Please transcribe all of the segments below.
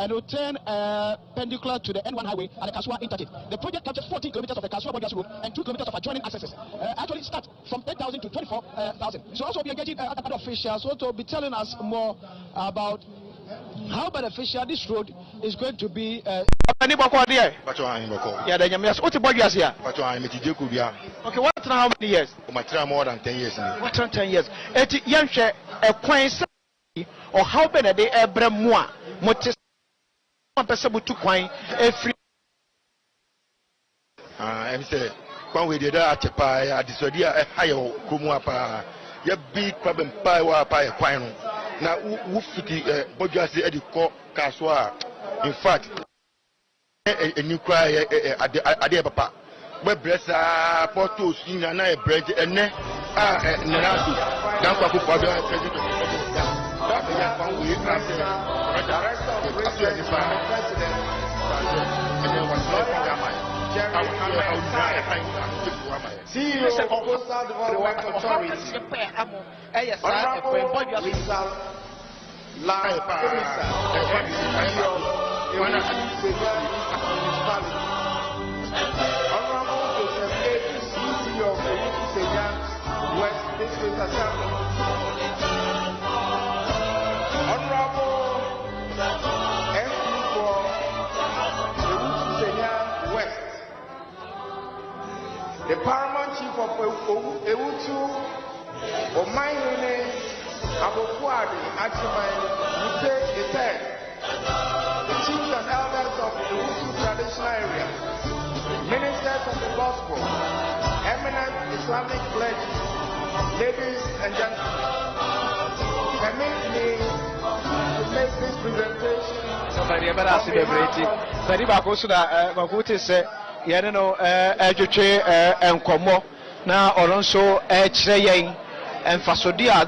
and will turn perpendicular to the N1 highway at the Kasua interchange. The project captures 14 kilometers of the Kasua Bodyas road and 2 kilometers of adjoining accesses. Actually start from 8,000 to 24,000. So also we are getting other officials to be telling us more about how beneficial this road is going to be. Yeah, the Yamias. What's the Bodyas here? Okay, what how many years? More than 10 years. What 10 years? A coin or how many they ever more? Motis one person to coin every. I'm saying, when we did that, I decided a higher Kumuapa. You big problem pie or pie a coin. Now, who fit the Bodyas Eddie Kaswa? In fact, a new cry at the papa. Where breasts are portos in an eye bread and then Nanasu. Don't Akufo-Addo president. That's the one we have the director of radio and president. And then was not CEO of Coastal Development Authority. West District Assembly. Honorable MP for Ewutu West. The paramount chief of Ewutu, Omayene Akufo-Addo Mute III. The chiefs and elders of Ewutu traditional area. Ministers of the gospel. Eminent Islamic clergy. Ladies and gentlemen, permit me to make this presentation.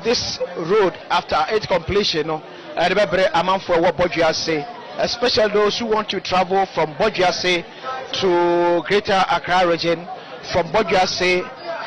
This road after its completion, especially those who want to travel from Bojuase to Greater Accra region, from Bojuase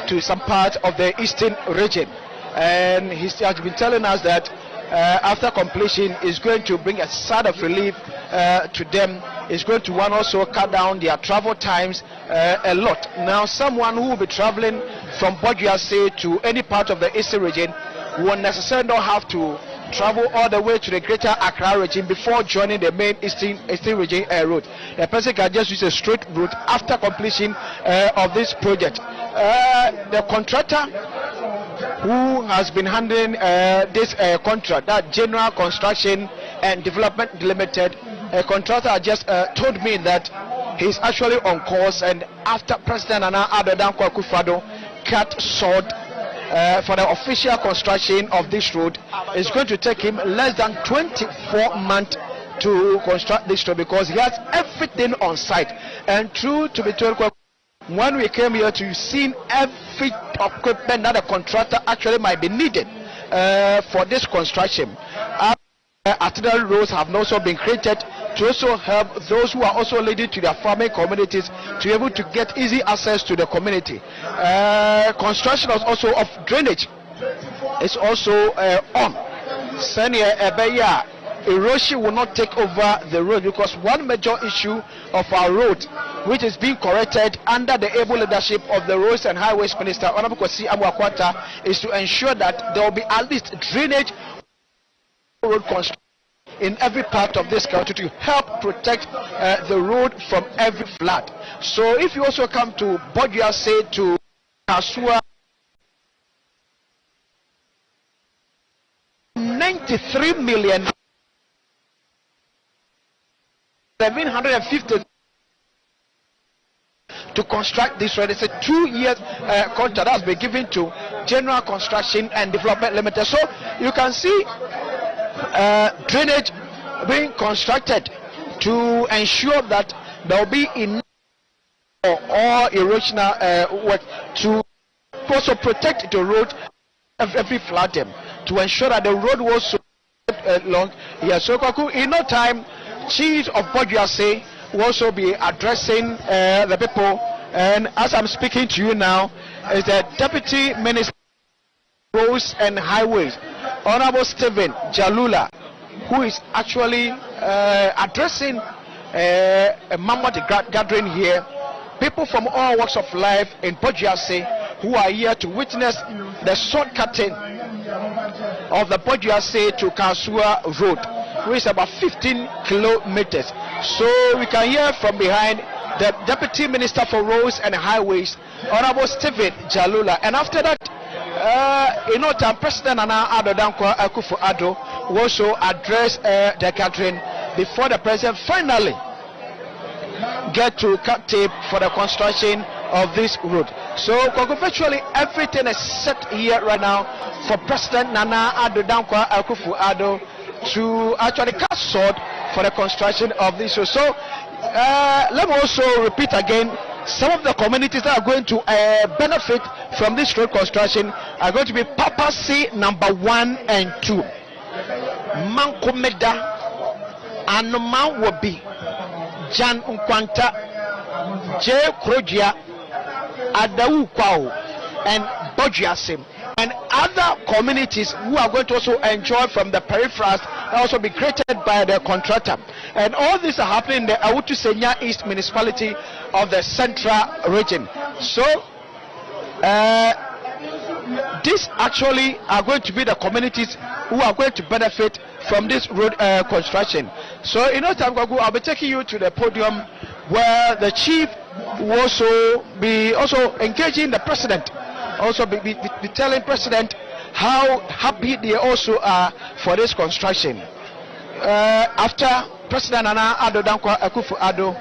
to some part of the eastern region, and he has been telling us that after completion is going to bring a sort of relief to them. It's going to also cut down their travel times a lot. Now someone who will be traveling from Bojuase to any part of the eastern region won't necessarily not have to travel all the way to the Greater Accra region before joining the main eastern region route. The person can just use a straight route after completion of this project. The contractor who has been handling this contract, that General Construction and Development Limited, a contractor just told me that he's actually on course, and after President Nana Addo Akufo-Addo cut short for the official construction of this road, it's going to take him less than 24 months to construct this road, because he has everything on site. And true to be told, when we came here to see every equipment that the contractor actually might be needed for this construction. Arterial roads have also been created to also help those who are also leading to their farming communities to be able to get easy access to the community. Construction is also of drainage. It's also on. Senior Ebeya, erosion will not take over the road, because one major issue of our road, which is being corrected under the able leadership of the Roads and Highways Minister, Honorable Kwasi Amoakwanta, is to ensure that there will be at least drainage road construction in every part of this country to help protect the road from every flood. So if you also come to Bojuase to Kasua, 93 million 750 to construct this road. It's a 2-year contract that has been given to General Construction and Development Limited. So you can see drainage being constructed to ensure that there will be enough or erosional work to also protect the road every flood them, to ensure that the road was so long. Yes, so in no time, Chief of Bojuase will also be addressing the people, and as I'm speaking to you now is the Deputy Minister of Roads and Highways, Honorable Stephen Jalula, who is actually addressing a mammoth gathering here. People from all walks of life in Bojuase who are here to witness the shortcutting of the Bojuase to Kasua Road, which is about 15 kilometers. So we can hear from behind the Deputy Minister for Roads and Highways, Honorable Stephen Jalula. And after that, President Akufo-Addo will also address the gathering before the president finally get to cut tape for the construction of this road. So virtually everything is set here right now for President Nana Addo Dankwa Akufo-Addo to actually cut sword for the construction of this road. So let me also repeat again, some of the communities that are going to benefit from this road construction are going to be Papa C number 1 and 2, Mankomeda, Anoma Wobi, Jan Nkwanta, J. Krojia, Adawu Kwao, and Bojuase, and other communities who are going to also enjoy from the peripherals and also be created by the contractor. And all these are happening in the Awutu Senya East municipality of the Central region. So these actually are going to be the communities who are going to benefit from this road construction. So in no time, I'll be taking you to the podium where the chief will also be engaging the president, also be telling president how happy they also are for this construction. After President Nana Addo Dankwa Akufo-Addo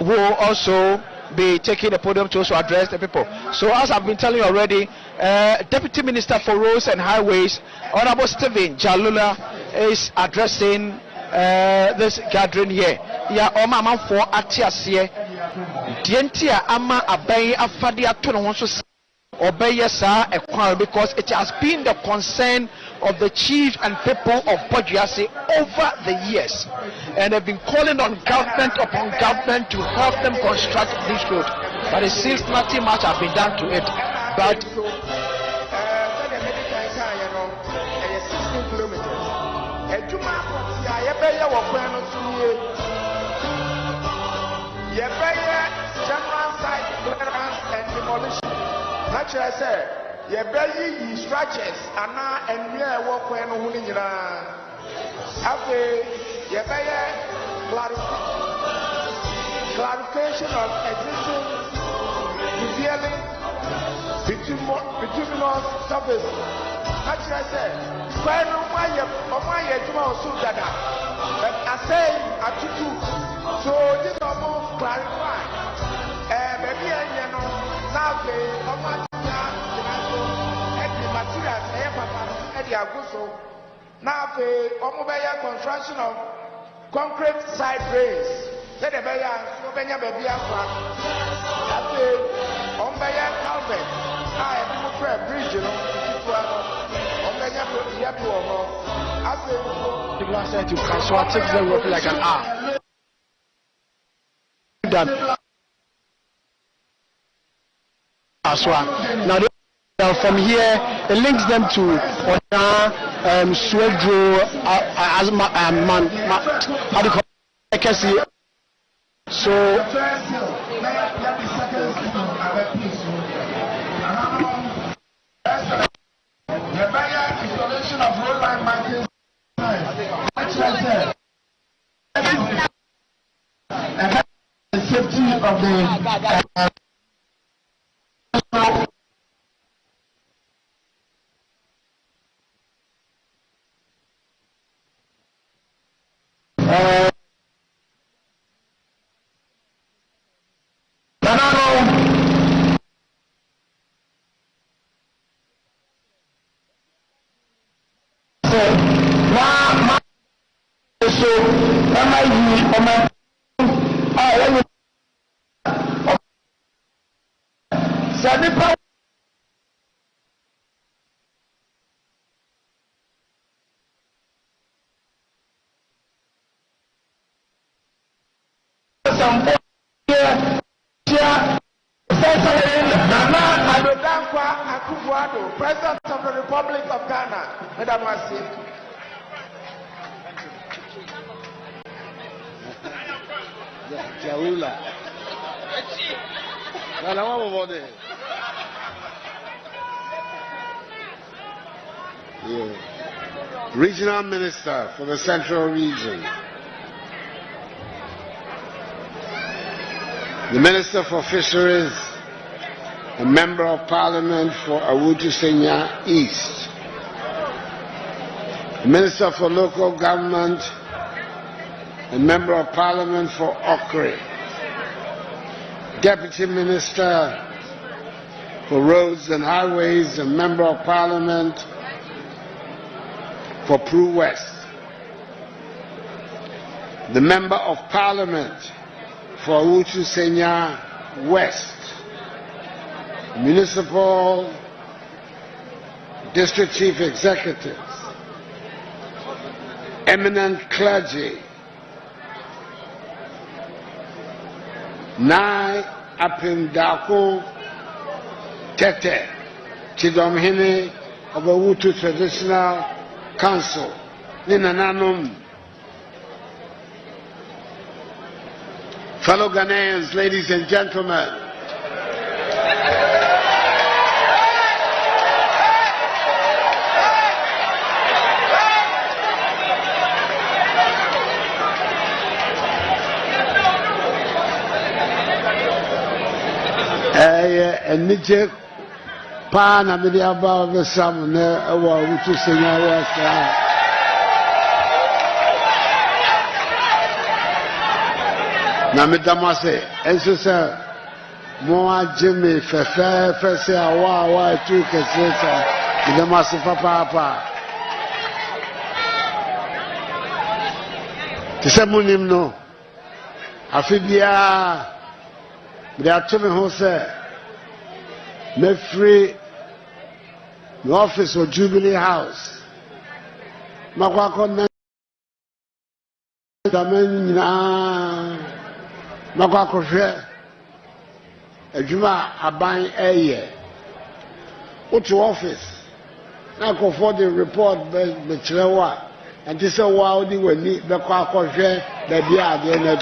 will also be taking the podium to also address the people. So as I've been telling you already, Deputy Minister for Roads and Highways, Honorable Stephen Jalula, is addressing this gathering here. Yeah, Oma man for Atiasie, Dientia Ama Abai Afadi Atono Obey Sa Equal, because it has been the concern of the chief and people of Bojuase over the years, and they've been calling on government upon government to help them construct this road, but it seems nothing much has been done to it. But general site clearance and demolition. Naturally, I said, you better structures and now and we are walking on Hunina. After you better clarification of existing revealing bituminous surface. Naturally, I said, when why you also dada. But I say, I took so this is almost clarified. Maybe I know now the materials now the construction of concrete side drains. Let the baby Calvert. I have bridge, you know. people are said to transfer takes them roughly like an hour. Now from here it links them to Ona, Swedro, how do you call it? So installation of road line markings and the safety of the Akufo-Addo, President of the Republic of Ghana. Madam Wasi. Jaula. Regional Minister for the Central Region. The Minister for Fisheries, a Member of Parliament for Awutu Senya East. The Minister for Local Government, a Member of Parliament for Okre. Deputy Minister for Roads and Highways, a Member of Parliament for Pru West. The Member of Parliament for Awutu Senya West. Municipal District Chief Executives. Eminent clergy. Nai Apimdako Tete Chidomhine of Awutu Traditional Council, Ninananum. Fellow Ghanaians, ladies and gentlemen, Nije pa na mede aba besam na ewa Awutu Senya West na medamase enso se mo ageme fefe se awa tu kesesa medamase papa tisemunim no afibia me atome ho se me free the office of Jubilee House. Makwako na makwako hwe adwuma aban eye utu office na ko for the report be chirewa and this wa odi wani be kwa hwe da bia ade na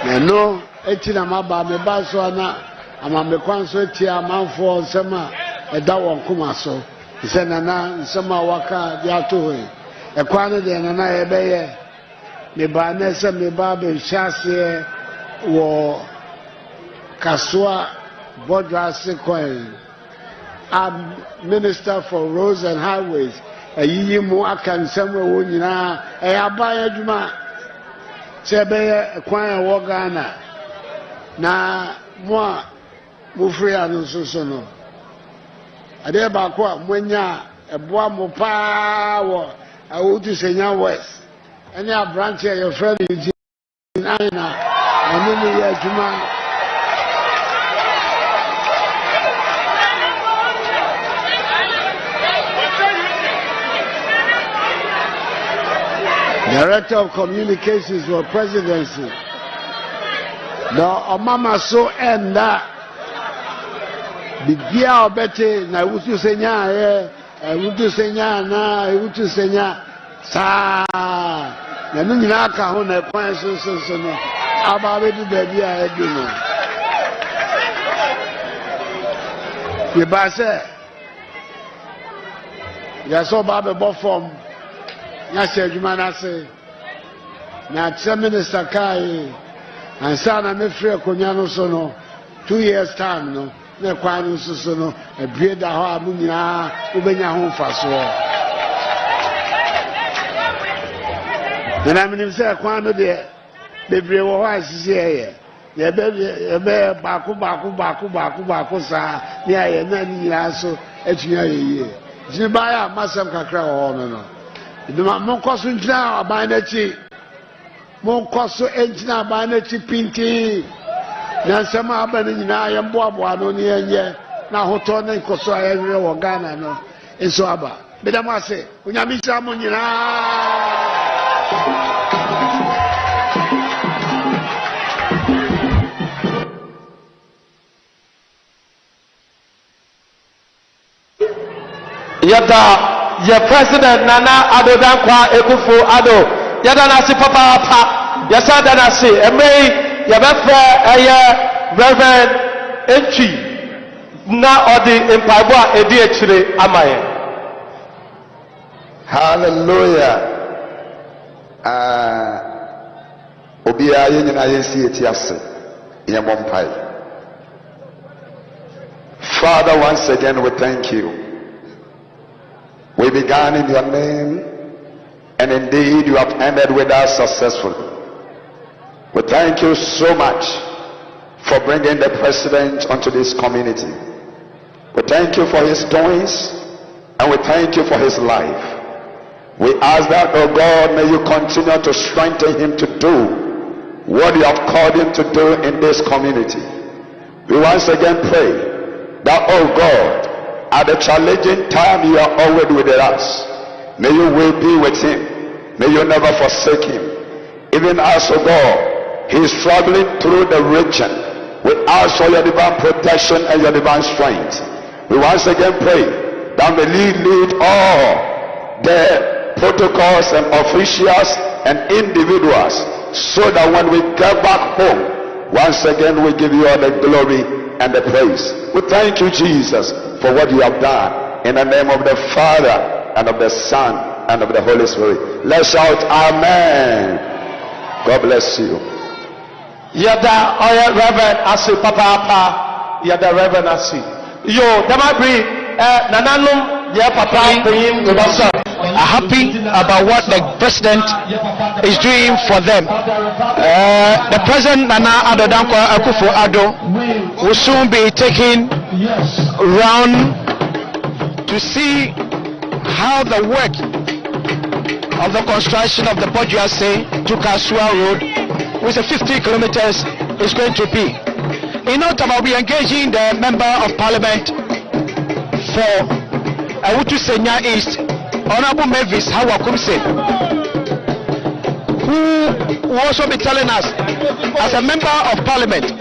bi no etina maba me ba so na amambe kwanso etia amanfo nsema eda won kuma so ise nana nsema waka dia to he ekwane de nana ebeye me ba na se me ba be hyase wo kaswa bodrase coin Minister for Roads and Highways ayiyi mu akansem wo nyina aban adwuma sebeye ekwan wo Ghana na mo mufri anu so no ade ba ko monya eboa mo pa wo Awutu Senya West any a branch of your friend in Aina and ya juma Director of Communications for Presidency. No, mama so enda bibia obete na Awutu Senya Awutu Senya na Awutu Senya sa na no nyina aka ho na kwan so no aba be du bia edu no ye ba se ya so ba be bo form ya se adwuma na se na tse minister kai ansa na me free konya no so no 2 years time no na kwan so no ebie da ho abu nyina ubenya ho faso na minim se kwan no de bebre wo ha sisi ye be baako sa ni aye na ni ya so atunya ye jini ba ya masam kakra ho no iduma mon koso ntina aban na chi mon koso entina aban na chi pinti na nsema aban nyina ye mboaboa no ne yenye na hoto na koso ayere wo Ghana no enso aba beda mo ase onyamisa mo nyina Yata, your president Nana Addo Dankwa Akufo-Addo Yadanasi Papa, Yasadanasi, Emei, Yabefa, Reverend Entry, Na Odi Impagua, Ediachre Amaye. Hallelujah. Obia Yenina Yensi Etiase, Yamompai. Father, once again we thank you. We began in your name, and indeed you have ended with us successfully. We thank you so much for bringing the president onto this community. We thank you for his doings, and we thank you for his life. We ask that, oh God, may you continue to strengthen him to do what you have called him to do in this community. We once again pray that, oh God, at the challenging time you are always with us. May you will be with him. May you never forsake him. Even as, oh God, he is traveling through the region. We ask for your divine protection and your divine strength. We once again pray that may you lead all the protocols and officials and individuals, so that when we get back home, once again we give you all the glory and the praise. We thank you, Jesus, for what you have done. In the name of the Father, and of the Son, and of the Holy Spirit. Let's shout Amen. God bless you. Yada oya Reverend Asi Papa, Yada Reverend Asi. Yo, Damabri, Nananum, Ya Papa, Payim, Gobasa. Are happy about what the president is doing for them. The president Nana Addo Akufo-Addo will soon be taking round to see how the work of the construction of the Bojuase to Kasua Road, which is 50 kilometers, is going to be. In Ottawa, we'll be engaging the member of parliament for Awutu Senya East, Honorable Mavis Hawakumse, who will also be telling us, as a member of parliament,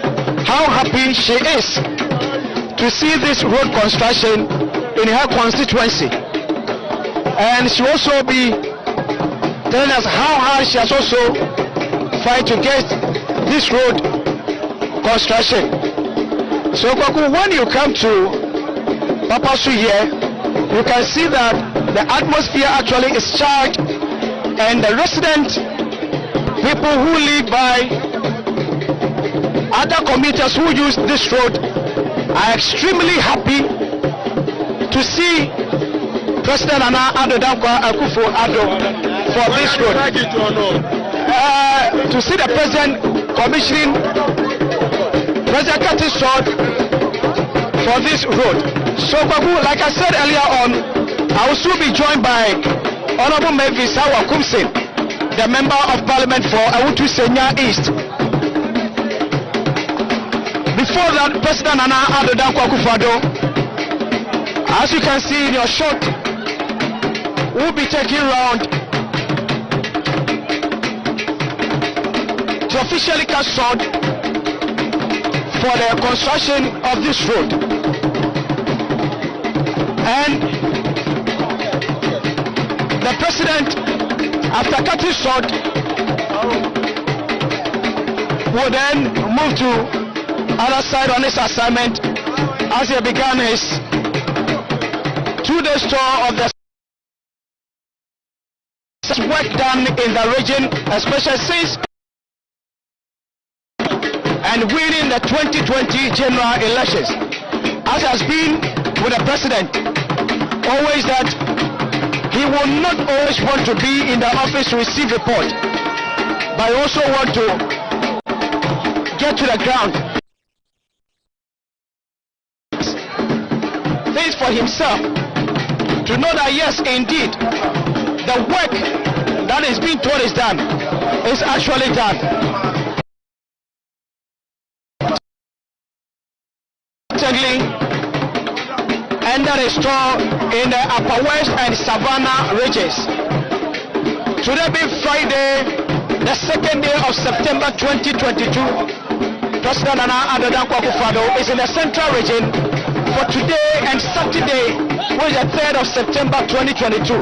how happy she is to see this road construction in her constituency. And she will also be telling us how hard she has also tried to get this road construction. So when you come to Papasu here, you can see that the atmosphere actually is charged, and the resident people who live by other commuters who use this road are extremely happy to see President Nana Akufo-Addo for this road. To see the president commissioning President Curtis Sword for this road. So, like I said earlier on, I will soon be joined by Honorable Mavis Hawakumse, the member of parliament for Awutu Senya East. Before that, President Nana Addo Akufo-Addo, as you can see in your shot, will be taking round to officially cast sword for the construction of this road. And the president, after cutting short, will then move to other side on his assignment as he began his 2-day tour of the work done in the region, especially since and winning the 2020 general elections. As has been with the president, always that he will not always want to be in the office to receive report, but also want to get to the ground. Things for himself to know that yes, indeed, the work that is being told is done is actually done. Under a store in the Upper West and Savannah regions. Today being Friday, the 2nd day of September 2022, President Nana Addo Akufo-Addo is in the Central region for today and Saturday, which is the 3rd of September 2022.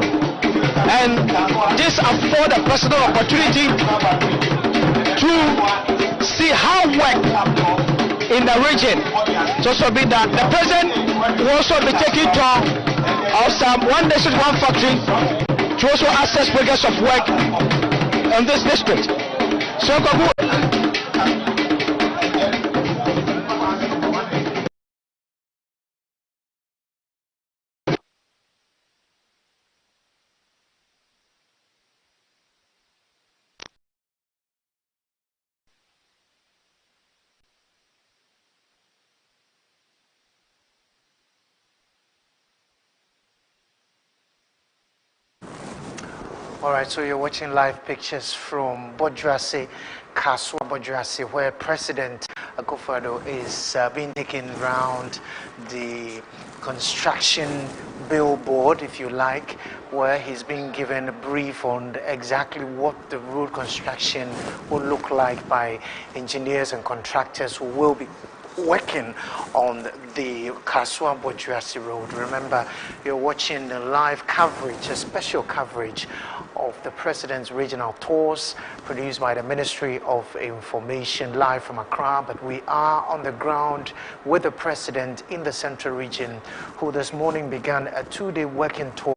and this afford a personal opportunity to see how work in the region. So be that the president will also be taking tour of some one district, one factory to also assess progress of work in this district. So all right, so you're watching live pictures from Bodrasse, Kaswa Bodrasse, where President Akufo-Addo is being taken around the construction billboard, if you like, where he's being given a brief on exactly what the road construction will look like by engineers and contractors who will be working on the Kaswa Bodrasse Road. Remember, you're watching the live coverage, a special coverage of the President's regional tours produced by the Ministry of Information, live from Accra. But we are on the ground with the President in the Central Region, who this morning began a 2-day working tour.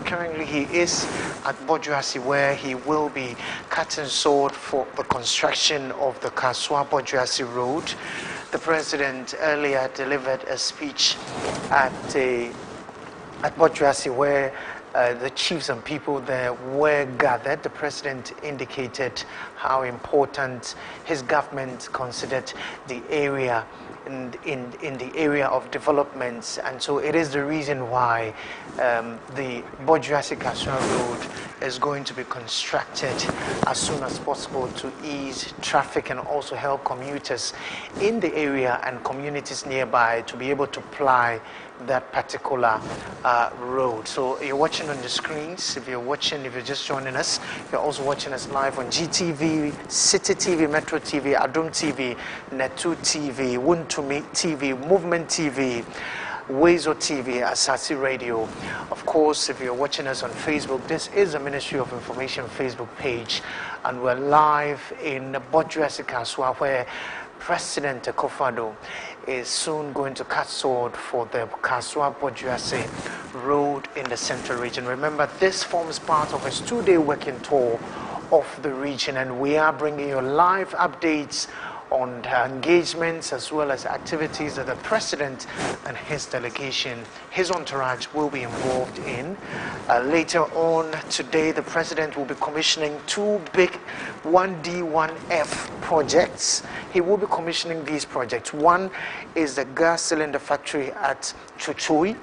Currently he is at Bodrasse, where he will be cutting sword for the construction of the Kaswa Bodrasse Road. The President earlier delivered a speech at Bodrasse, where the chiefs and people there were gathered. The President indicated how important his government considered the area in the area of developments, and so it is the reason why the Bodrasse Kaswa Road is going to be constructed as soon as possible to ease traffic and also help commuters in the area and communities nearby to be able to ply that particular road. So you're watching on the screens. If you're just joining us, you're also watching us live on GTV, City TV, Metro TV, Adum TV, Netu TV, Wuntumi TV, Movement TV, Wezo TV, Asasi Radio. Of course, if you're watching us on Facebook, this is the Ministry of Information Facebook page, and we're live in Bodrasse Kaswa, where President Akufo-Addo is soon going to cut sword for the Kaswa Bodrasse Road in the Central Region. Remember, this forms part of his 2-day working tour of the region, and we are bringing you live updates on the engagements as well as activities that the President and his delegation, his entourage, will be involved in. Later on today, the President will be commissioning 2 big 1D, 1F projects. He will be commissioning these projects. One is the gas cylinder factory at Chuchui,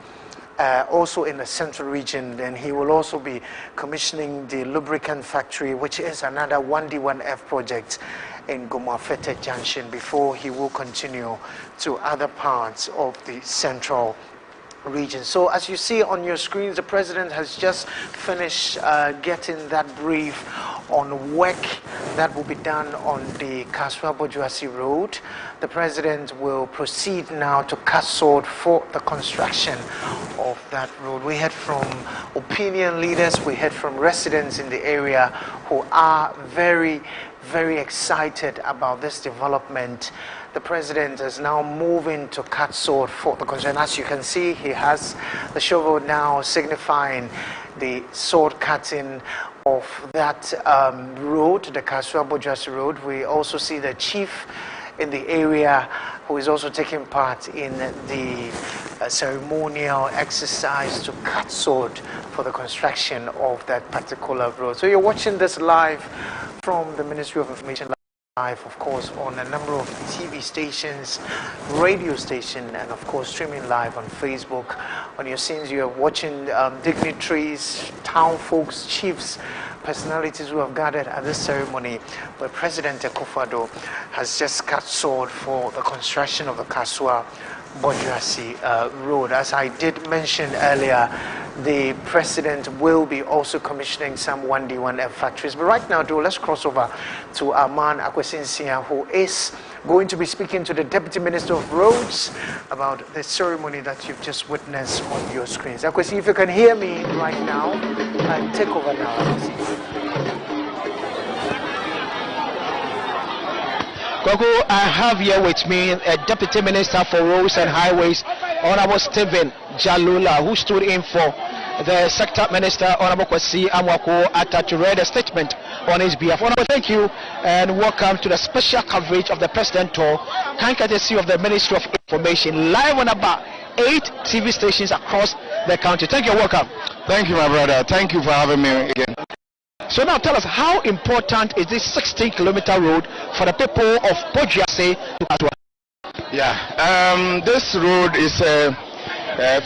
also in the Central Region. Then he will also be commissioning the lubricant factory, which is another 1D, 1F project in Gomafete Junction, before he will continue to other parts of the Central Region. So as you see on your screens, the President has just finished getting that brief on work that will be done on the Kaswa Bodrasse Road. The President will proceed now to cut sword for the construction of that road. We heard from opinion leaders, we heard from residents in the area who are very excited about this development. The President is now moving to cut sword for the construction. As you can see, he has the shovel now signifying the sword cutting of that road, the Kaswa Bodrasse Road. We also see the chief in the area who is also taking part in the ceremonial exercise to cut sword for the construction of that particular road. So you're watching this live from the Ministry of Information, live, of course, on a number of TV stations, radio station, and of course streaming live on Facebook. On your scenes, you're watching dignitaries, town folks, chiefs, personalities who have gathered at this ceremony where President Akufo-Addo has just cut sword for the construction of the Kaswa Bodrasse Road. As I did mention earlier, the president will be also commissioning some 1D1F factories. But right now, let's cross over to our man Akwesinsia, who is going to be speaking to the Deputy Minister of Roads about the ceremony that you've just witnessed on your screens. Akwesi, if you can hear me right now, take over now, Akwesi. Gogo, I have here with me a Deputy Minister for Roads and Highways, Honorable Stephen Jalula, who stood in for the Sector Minister, Honorable Kwesi Amwako-Atta, to read a statement on his behalf. Honorable, thank you and welcome to the special coverage of the President Tour, kind courtesy of the Ministry of Information, live on about 8 TV stations across the country. Thank you, welcome. Thank you, my brother. Thank you for having me again. So now tell us, how important is this 16-kilometer road for the people of Bojuase to Kaswa? Yeah, this road is a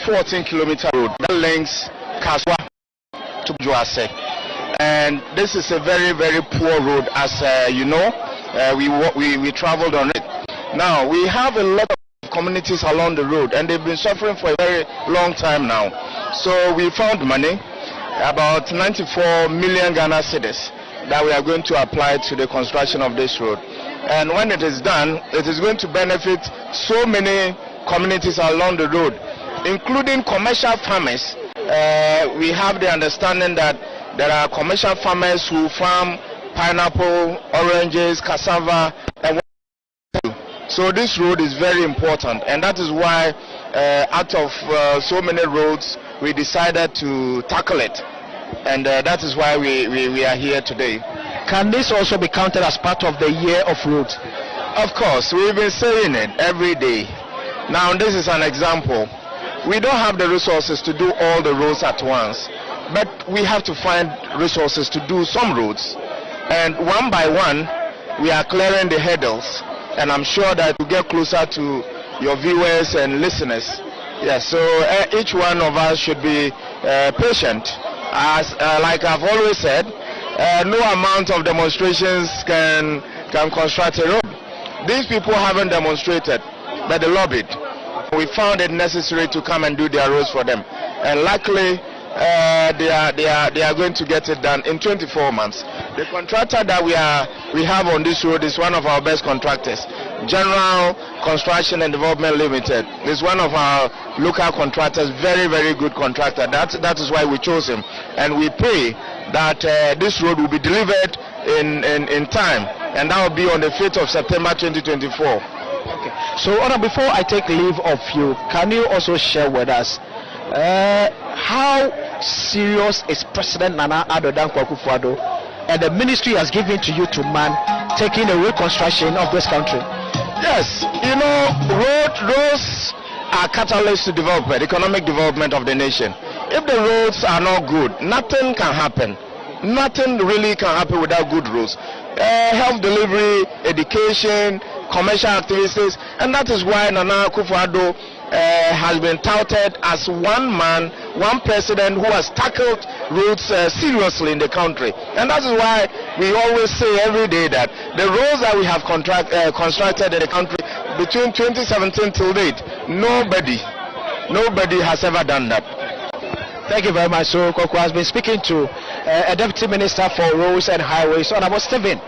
14-kilometer road that links Kaswa to Bojuase, and this is a very, very poor road, as you know. We traveled on it. Now we have a lot of communities along the road, and they've been suffering for a very long time now. So we found money, about 94 million Ghana cedis, that we are going to apply to the construction of this road. And when it is done, it is going to benefit so many communities along the road, including commercial farmers. We have the understanding that there are commercial farmers who farm pineapple, oranges, cassava, and so this road is very important, and that is why out of so many roads we decided to tackle it, and that is why we are here today. Can this also be counted as part of the year of roads? Of course, we've been saying it every day. Now this is an example. We don't have the resources to do all the roads at once, but we have to find resources to do some roads, and one by one we are clearing the hurdles, and I'm sure that we'll get closer to your viewers and listeners. Yes, so each one of us should be patient. As like I've always said, no amount of demonstrations can construct a road. These people haven't demonstrated, but they lobbied. We found it necessary to come and do their roads for them, and luckily they are going to get it done in 24 months. The contractor that we have on this road is one of our best contractors. General Construction and Development Limited is one of our local contractors, very, very good contractor. That is why we chose him, and we pray that this road will be delivered in time, and that will be on the 5th of September 2024. Okay. So, Honor, before I take leave of you, can you also share with us how serious is President Nana Addo Dankwa Akufo-Addo and the ministry has given to you to man taking the reconstruction of this country? Yes, you know, roads are catalysts to development, economic development of the nation. If the roads are not good, nothing can happen. Nothing really can happen without good roads. Health delivery, education, commercial activities, and that is why Nana Akufo-Addo has been touted as one man, one president who has tackled roads seriously in the country. And that is why we always say every day that the roads that we have constructed in the country between 2017 till date, nobody has ever done that. Thank you very much. So Koko has been speaking to a Deputy Minister for Roads and Highways, Honorable Stephen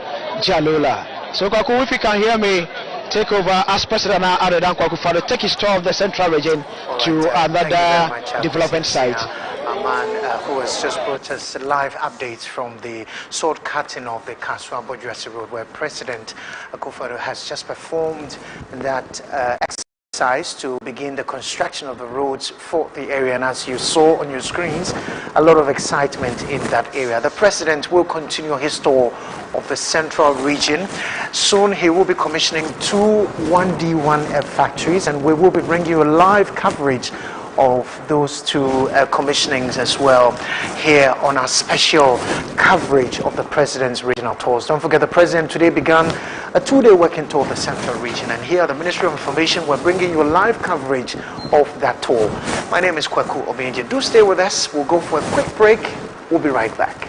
Jalula. So Koko, if you can hear me, take over as President Addo Dankwa Akufo-Addo, take his tour of the central region to another development site. A man who has just brought us live updates from the sword cutting of the Kaswa Bojuase Road, where President Akufo-Addo has just performed that exercise to begin the construction of the roads for the area. And as you saw on your screens, a lot of excitement in that area. The President will continue his tour of the central region. Soon he will be commissioning 2 1D1F factories, and we will be bringing you a live coverage of those 2 commissionings as well here on our special coverage of the President's regional tours. Don't forget, the President today began a 2-day working tour of the central region, and here at the Ministry of Information we're bringing you a live coverage of that tour. My name is Akufo-Addo. Do stay with us. We'll go for a quick break. We'll be right back.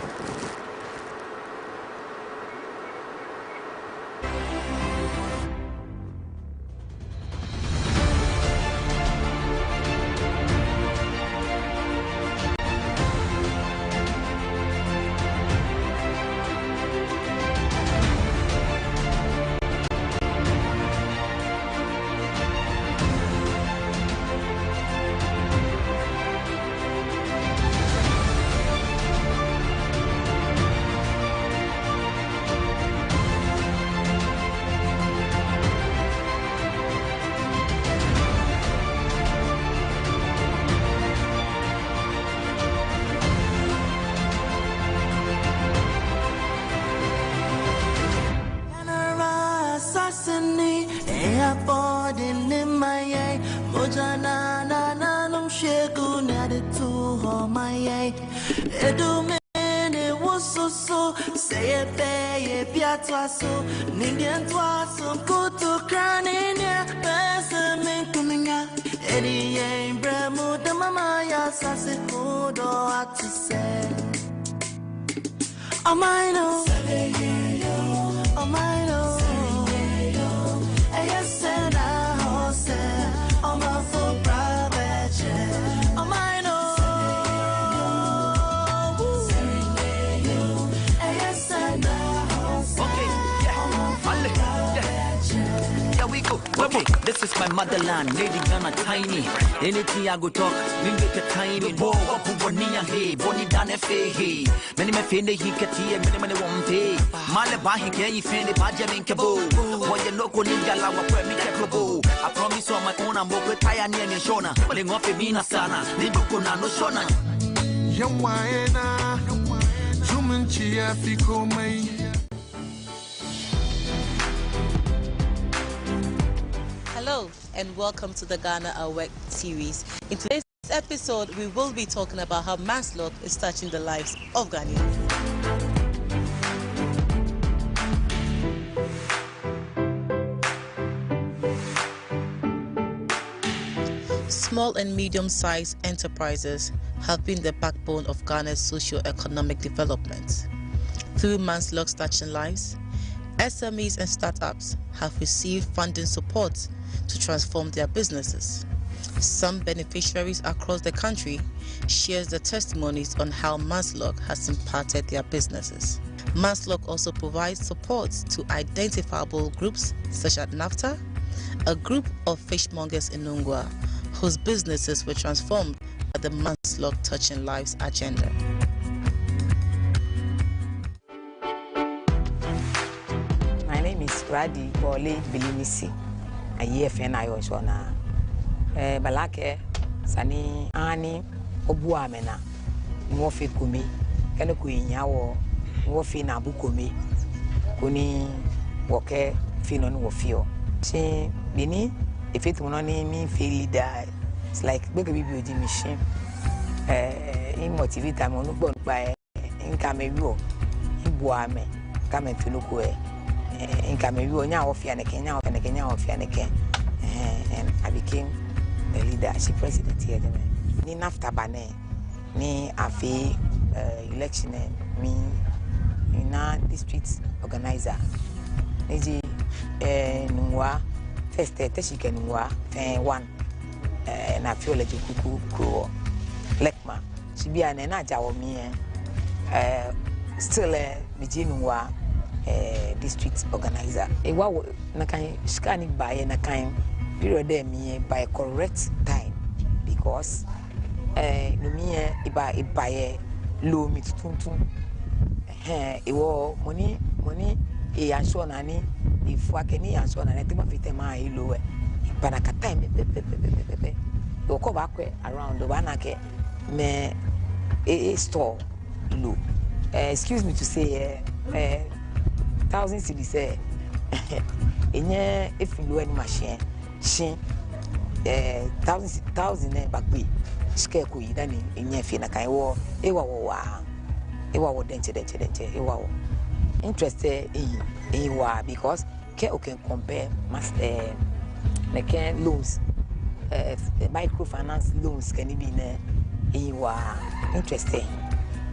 Say a bay, a piazza so, Nindian twas, kutu craninia, Pessamin coming out, Eddie, Bremo, the Mamaya, Sassy, what to say. Oh, my no, oh, my no, I said, I said, oh, my full private, oh, my no. Okay, this is my motherland, Lady Ghana tiny. Anything I go talk, we make a tiny. Bo up Bonia hey, Bonnie Dan hey. Many me feel he get here, many won't pay. Malaba he can you feel the Bajamin Cabo. When you look on Ninja Lawa, where me Cabo. I promise on my own, I'm more tired near Shona. Pulling off a Mina Sana, Libukuna no Shona. Yamwaena, Juman Chia Fico May. Hello and welcome to the Ghana Awake series. In today's episode, we will be talking about how manslaughter is touching the lives of Ghanaians. Small and medium-sized enterprises have been the backbone of Ghana's socio-economic development. Through manslaughter touching lives, SMEs and startups have received funding support to transform their businesses. Some beneficiaries across the country shares the testimonies on how manslaughter has impacted their businesses. Manslaughter also provides support to identifiable groups such as NAFTA, a group of fishmongers in Nungwa, whose businesses were transformed by the manslaughter touching lives agenda. My name is Radi Bole Bilimisi. A year I was on Balake Sani Ani Obuamena Mofi Kumi Kanaku Yawo Mofi Nabukumi Kuni Woke Finon Wofio. She Bini, if it will not mean feel die, it's like baby beauty machine. In motivate I'm on by in Camero, in Buame, coming to look away. In Cameroon, now of Yannick, now and again, now of Yannick, and I became the leadership president here. Ni NAFTA bane, ni afi election me na district organizer. Niji Nungwa first Teshike Nungwa one na Fioleti Kuku Kuro Lekma. She be an enaja me still Miji Nungwa district organizer. Ewa na kan scanning by na kan period there me by correct time because no me iba low me tuntun ewo money e answer na ni if wa keni answer na tema fite ma e low iba na ka time pepe do ko ba kwe around do ba na ke me a store low excuse me to say 1,000 cedis enye if you any machine shin 1,000 bagbe scare ko yi dani enye fi na kan wo ewa wo dente ewa wo interested in wa because can compare master the can loans microfinance loans can be in wa interested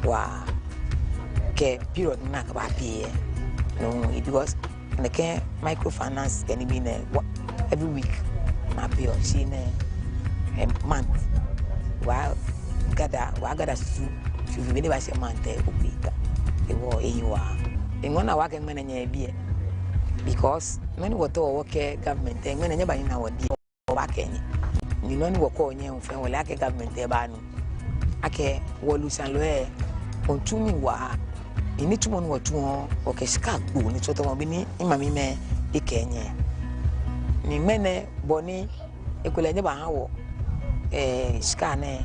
wa ke period na ka ba pay no because the can microfinance can be every week na pay she a month while gather to be never say month okay e wo ewa e ngona wa ke mena nya bie because many water work government e mena nya ba ni na wodi o ba kenye ni no ni woko onye mfe wole ake government e ba no ake wolusan lo e ontumi wa ini tumo no watu o ke ska gbo ni to to bi ni imami me e kenye ni mene boni ekole nya ba ha wo ska ne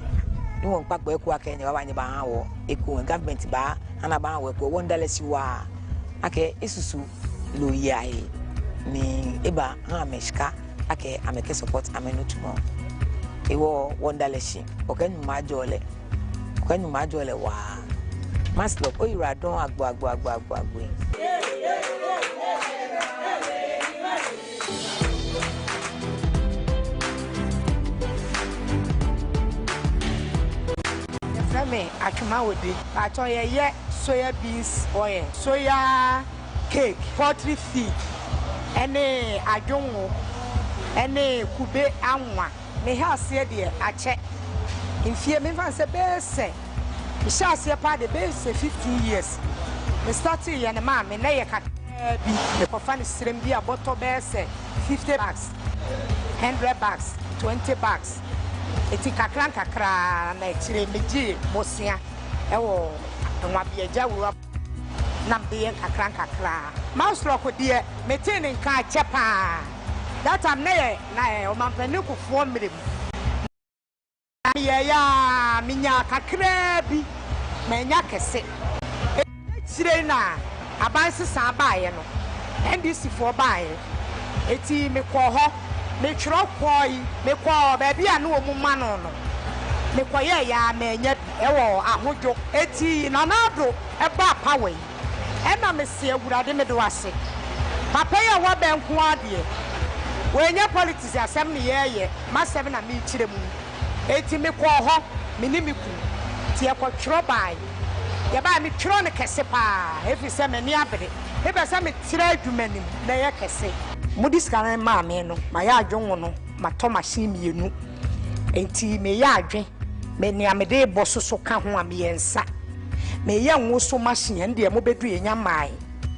ni won papo eku akenye ba nya ba ha wo eku government ba ana ba ha wo ko wondalesi wa ake isusu lo yae ni eba ha meshka ake ameke support amenu tumo ewo wondalesi okanyuma ajole wa Maslop, oh, you are don't agbo. Me, I come out with it. I told you, soya beans oil, soya cake, poultry feed, any ajongo, any kube anwa. Me have said here, I check. In fear, me van say best say. Me shall see a part the best 15 years. Me started here, and man, me na ye cat be the profane stream be a bottle best 50 bucks, 100 bucks, 20 bucks. Eti kakran kakra na chire meji bosia ewo nwa bia jawura na be kakran kakra mouse lock de metin nka chepa that time na o manfani ku fo mire ya minya kakra bi menya kese chire na aban sesa baaye no NDC for baaye eti me ko ho me chro koi me ko baby anu omuma no no me ko ye ya menya ewo ahojo eti nanado eba pawe e na me se awurade me do ase papa ye wo benko ade we nya politics asem ne ye ma 7 na me chire mu eti me ko ho me ni me ku ti e ko chro bai ye ba me chro ne kese pa efi se me ni abere e be se me tire adwumanim na ye kese Mudis can mammy no, my yard no, my Thomas mienu. Enti me yardre, me near me de bosso so can me and sa. Me young was so machine and dear mobedry in your mind.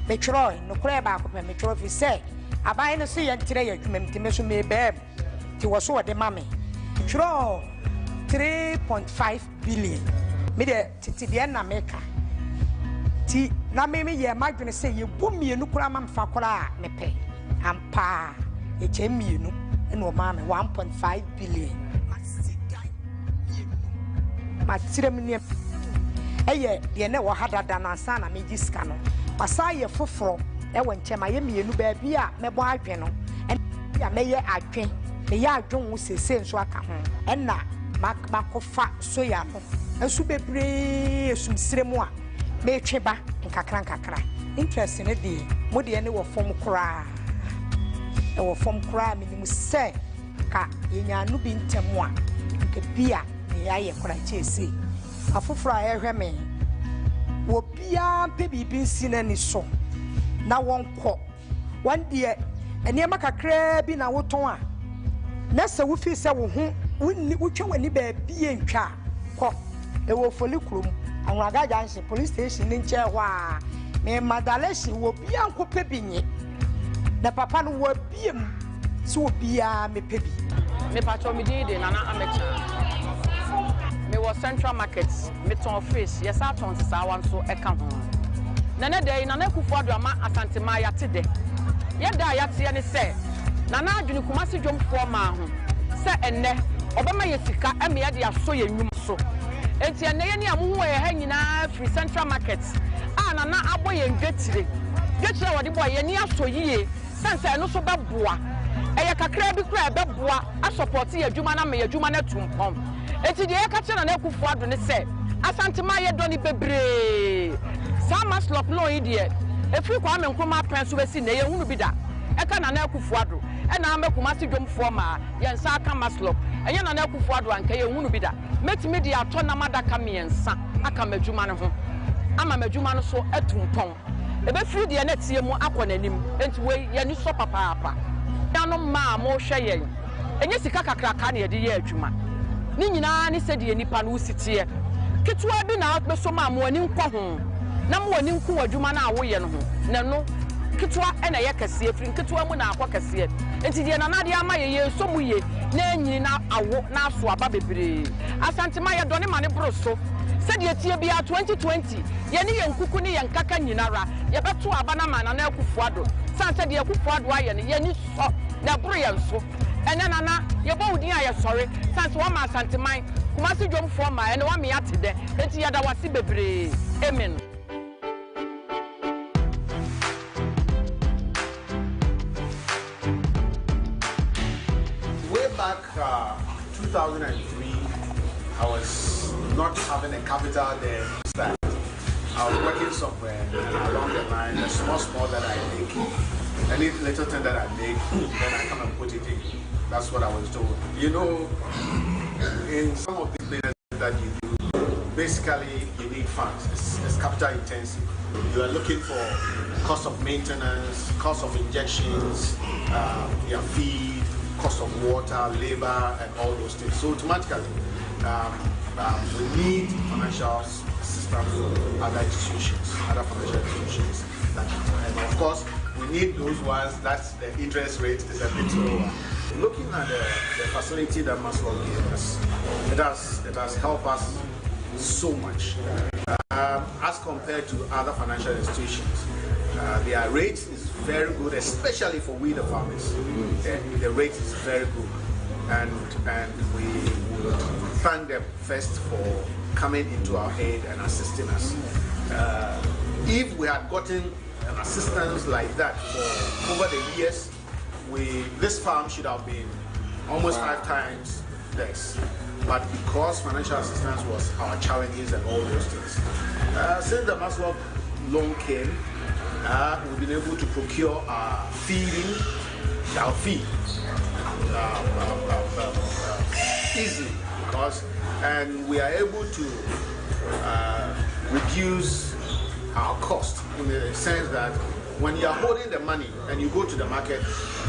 Me troy, no crab up me trophy say. I buy in a sea and today you meant me babe. It was so at the mammy. Tro 3.5 billion. Me de Titiana maker. Ti na me ye imagine say you boom me no cram fakora me pay. Ampa HMU and no mammy 1.5 billion. My ceremony eh, ye never had a dana me discano. Masaya fufro, I went to my baby, me boy, and ya may ye I drink. The yard John will say, so I come and na Marco fat soya, and super brave, some ceremony. May cheba and kakran. Interesting a day, Moody and form cry. Or from crime in the say, Ka Yanya Nubin Temoa, Kapia, the Aya Crachesi. A fufra reme. Wo Pia baby been seen any so. Now one call. One dear, and Yamaka crab in our toa. Nessa Wuffy said, which one any baby and car. Cock, the wolf for Lucrum, and Ragajan police station in Chawa. Me Madaleshi will be Uncle Pepini. The papa no will be so be me pebi. Me patro me did nana amecha. Me was central markets, me ton fish, yes I ton sa wan so e kan ho. Nana dey nana Akufo-Addo ama asante ma ya tede. Ye da ya tie ne se. Nana adwene kumasi dwom fo ma ho. Se enne obema ye sika e me ye de aso ye nwum so. Enti enne ye ne amu ho ye ha nyina free central markets. Ah nana abo ye ndwetire. Dwetire wode boy ye ni aso yie. Sansa no so beboa eya kakra bi kra beboa a support ye adwuma na me adwuma na tumpom enti de ye ka kire na Akufo-Addo ne se asante ma ye doni bebre sama slop no yi de efiri kwa me nkoma pen so besi na ye hunu bi da e ka na Akufo-Addo e na amakuma si dwomfo ma ye nsa aka maslop enye na Akufo-Addo anka ye hunu bi da metimi de ato na madaka me nsa aka madwuma ne ho ama madwuma no so atumpom ebe free de na tie mu akonanim enti we ye ni so papa no ma mo hwe ye enye sika kakraka na ye de ye adwuma ni nyina ni se de nipa no sitie ketua bi na beso ma mo ani nkɔ ho na mo ani nku adwuma na awo ye no ho na no ketua na ye kase free ketua mu na akɔ kase enti de na de ama ye so mu ye na nyini na awo na aso aba bebre asante ma ye dɔne ma ne bro so said ye tie bia 2020 ye ni ye nkuku ni ye nkaka nyinara ye beto aba na ma na Akufo-Addo san said ye Akufo-Addo aye ni ye ni so na bro ye nso ene nana ye bo udin aye sorry san so ma asanteman kuma si dwom fo ma ene wa me ate de enti ye da wase bebre amen. Way back 2003 I was not having a capital there. I was working somewhere and along the line, the small that I make, any little thing that I make, then I come and put it in. That's what I was told. You know, in some of these businesses that you do, basically you need funds. It's capital intensive. You are looking for cost of maintenance, cost of injections, your feed, cost of water, labor, and all those things. So automatically, we need financial assistance from other institutions, other financial institutions. And of course, we need those ones that the interest rate is a bit lower. Looking at the facility that Maslow gave us, it has helped us so much as compared to other financial institutions. Their rate is very good, especially for we the farmers. The rate is very good, and we would thank them first for coming into our aid and assisting us. If we had gotten an assistance like that for over the years, this farm should have been almost 5 times less. But because financial assistance was our challenges and all those things, since the Maslow loan came, we've been able to procure our feeding, our feed easily, and we are able to reduce our cost in the sense that when you are holding the money and you go to the market,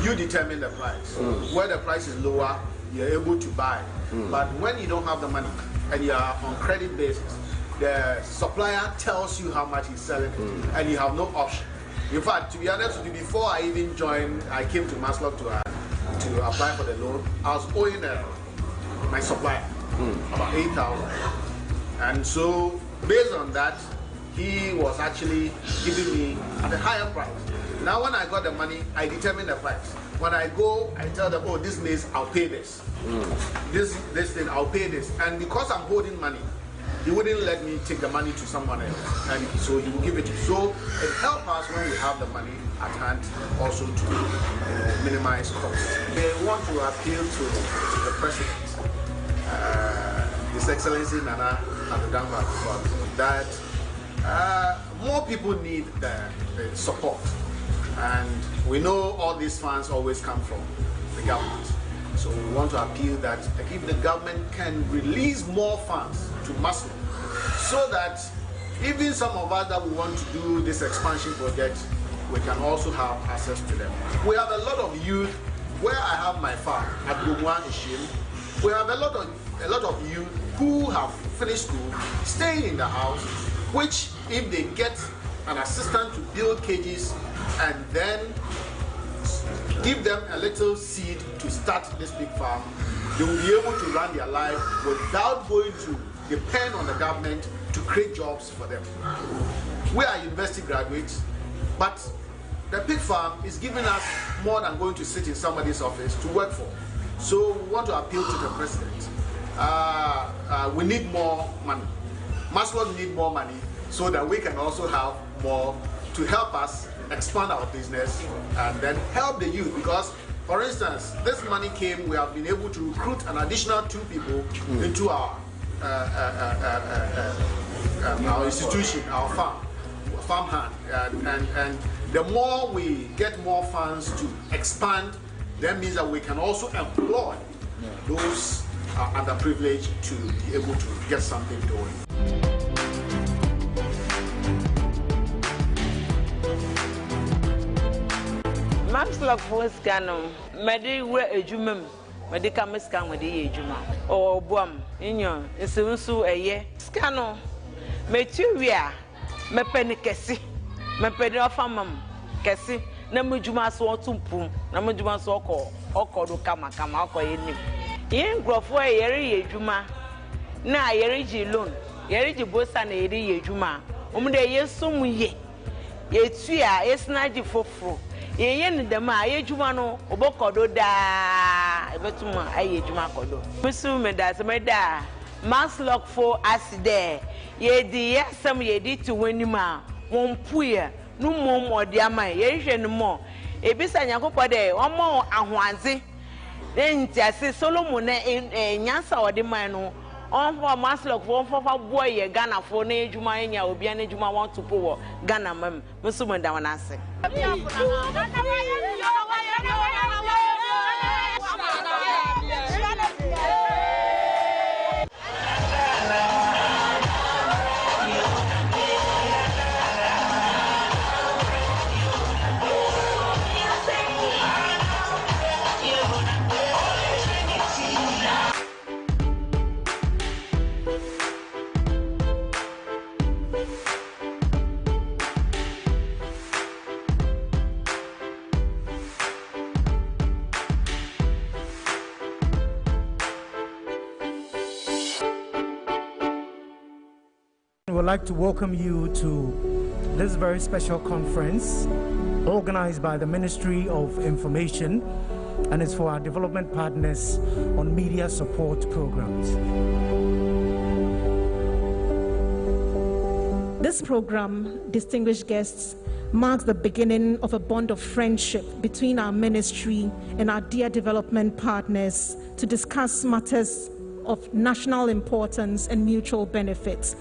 you determine the price. Where the price is lower, you're able to buy. But when you don't have the money and you are on credit basis, the supplier tells you how much he's selling it, and you have no option. In fact, to be honest with you, before I even joined, I came to Maslow to apply for the loan. I was owing my supplier about 8,000, and so based on that, he was actually giving me at a higher price. Now when I got the money, I determine the price. When I go, I tell them, oh, this means I'll pay this. This thing, I'll pay this. And because I'm holding money, he wouldn't let me take the money to someone else. And so he will give it to you. So it helps us when we have the money at hand also to minimize costs. They want to appeal to the President, His Excellency Nana Addo, that more people need the support, and we know all these funds always come from the government. So we want to appeal that if the government can release more funds to Maslow, so that even some of us that we want to do this expansion project, we can also have access to them. We have a lot of youth. Where I have my farm at Gumwa Ishim, we have a lot of youth who have finished school, staying in the house, which if they get an assistant to build cages and then give them a little seed to start this big farm, they will be able to run their life without going to depend on the government to create jobs for them. We are university graduates, but the pig farm is giving us more than going to sit in somebody's office to work for. So we want to appeal to the President. We need more money. Maslow need more money so that we can also have more to help us expand our business and then help the youth. Because, for instance, this money came, we have been able to recruit an additional 2 people into our institution, our farm hand. And the more we get more funds to expand, that means that we can also employ those underprivileged to be able to get something going. Mamslok for scanum, Medi wear a jumum, Medica Miscan with the Juma, or Buam, Inyo, Insusu a year, Scano, Meturia, Mepeni Kessi, Mepedi Famam, Kessi, Namujuma so tumpu, Namujuma so call, or Kama, or any. Yen Grofo a yeri Juma, na yeriji loan, yeriji bosan a yeri Juma, Umde yesum ye, Yetua, Esnaji fofro. Yen the ma ye juma no obokodo da ebetuma aye juma kodo musu me da se me da Maslow for aside ye di yasam ye di to wanima won puye no mom odi ama ye hwe no mo ebisa nyankopɔ de omo ahoanze enti ase Solomon na nyansa odi man no on for Maslok for boy Ghana for ne Juma nya obi ane Juma want to po Ghana mem musumo da wana ase. I would like to welcome you to this very special conference organized by the Ministry of Information, and it's for our development partners on media support programs. This program, distinguished guests, marks the beginning of a bond of friendship between our ministry and our dear development partners to discuss matters of national importance and mutual benefits.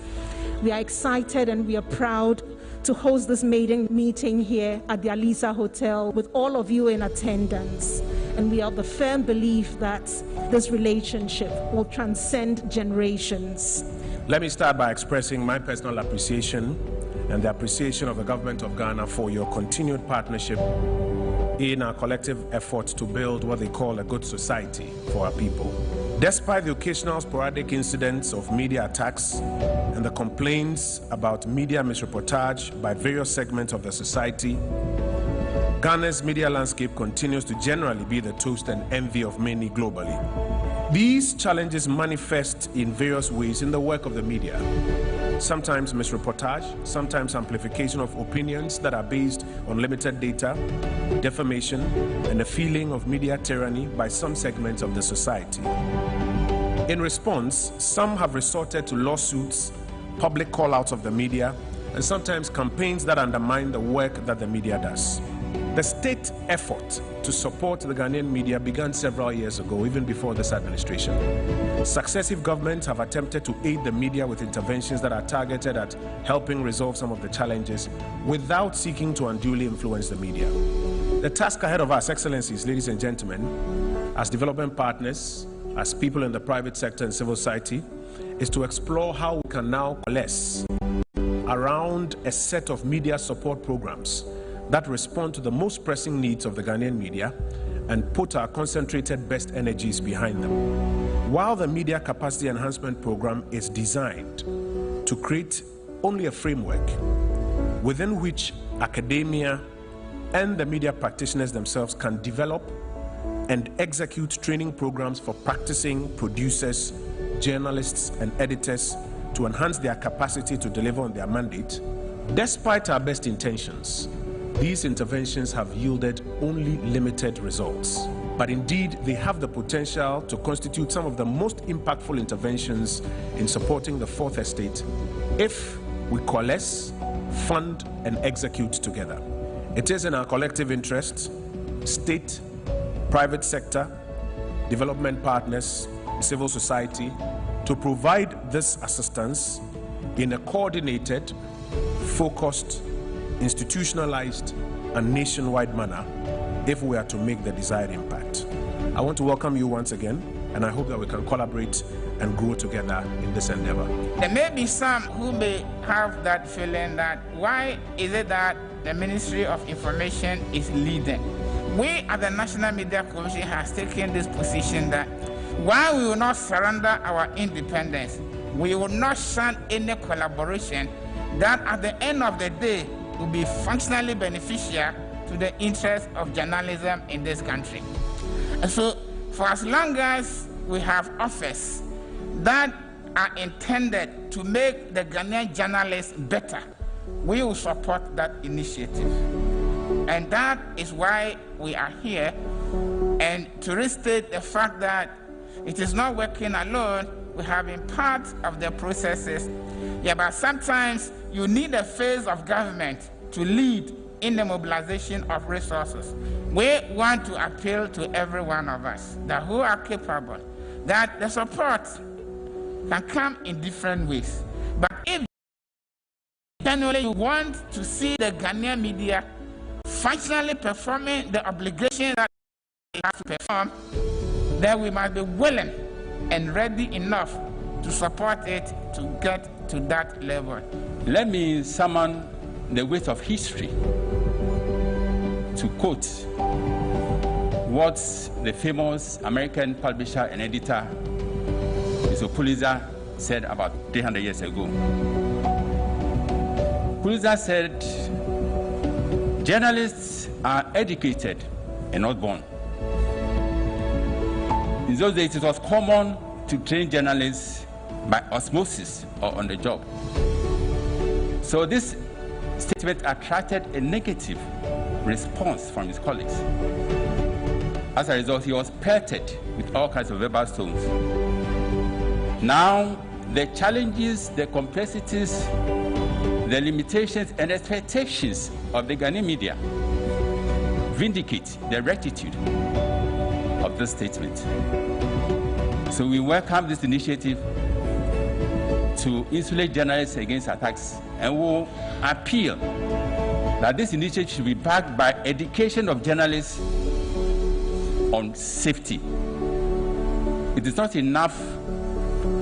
We are excited and we are proud to host this maiden meeting here at the Alisa Hotel with all of you in attendance. And we are of the firm belief that this relationship will transcend generations. Let me start by expressing my personal appreciation and the appreciation of the government of Ghana for your continued partnership in our collective efforts to build what they call a good society for our people. Despite the occasional sporadic incidents of media attacks and the complaints about media misreportage by various segments of the society, Ghana's media landscape continues to generally be the toast and envy of many globally. These challenges manifest in various ways in the work of the media. Sometimes misreportage, sometimes amplification of opinions that are based on limited data, defamation, and a feeling of media tyranny by some segments of the society. In response, some have resorted to lawsuits, public call-outs of the media, and sometimes campaigns that undermine the work that the media does. The state effort to support the Ghanaian media began several years ago, even before this administration. Successive governments have attempted to aid the media with interventions that are targeted at helping resolve some of the challenges without seeking to unduly influence the media. The task ahead of us, Excellencies, ladies and gentlemen, as development partners, as people in the private sector and civil society, is to explore how we can now coalesce around a set of media support programs that respond to the most pressing needs of the Ghanaian media and put our concentrated best energies behind them. While the Media Capacity Enhancement Program is designed to create only a framework within which academia and the media practitioners themselves can develop and execute training programs for practicing producers, journalists, and editors to enhance their capacity to deliver on their mandate, despite our best intentions, these interventions have yielded only limited results. But indeed, they have the potential to constitute some of the most impactful interventions in supporting the Fourth Estate if we coalesce, fund, and execute together. It is in our collective interest, state, private sector, development partners, civil society, to provide this assistance in a coordinated, focused, institutionalized, and nationwide manner if we are to make the desired impact. I want to welcome you once again, and I hope that we can collaborate and grow together in this endeavor. There may be some who may have that feeling that why is it that the Ministry of Information is leading? We at the National Media Commission has taken this position that while we will not surrender our independence, we will not shun any collaboration that at the end of the day will be functionally beneficial to the interests of journalism in this country. And so for as long as we have offers that are intended to make the Ghanaian journalists better, we will support that initiative. And that is why we are here, and to restate the fact that it is not working alone. We have been part of the processes. Yeah, but sometimes you need a phase of government to lead in the mobilization of resources. We want to appeal to every one of us that who are capable, that the support can come in different ways. But if generally you want to see the Ghanaian media functionally performing the obligation that they have to perform, then we must be willing and ready enough to support it to get to that level. Let me summon the weight of history to quote what the famous American publisher and editor Mr. Pulitzer said about 300 years ago. Pulitzer said, journalists are educated and not born. In those days, it was common to train journalists by osmosis or on the job. So this statement attracted a negative response from his colleagues. As a result, he was pelted with all kinds of verbal stones. Now, the challenges, the complexities, the limitations and expectations of the Ghanaian media vindicate the rectitude of this statement. So we welcome this initiative to insulate journalists against attacks, and will appeal that this initiative should be backed by education of journalists on safety. It is not enough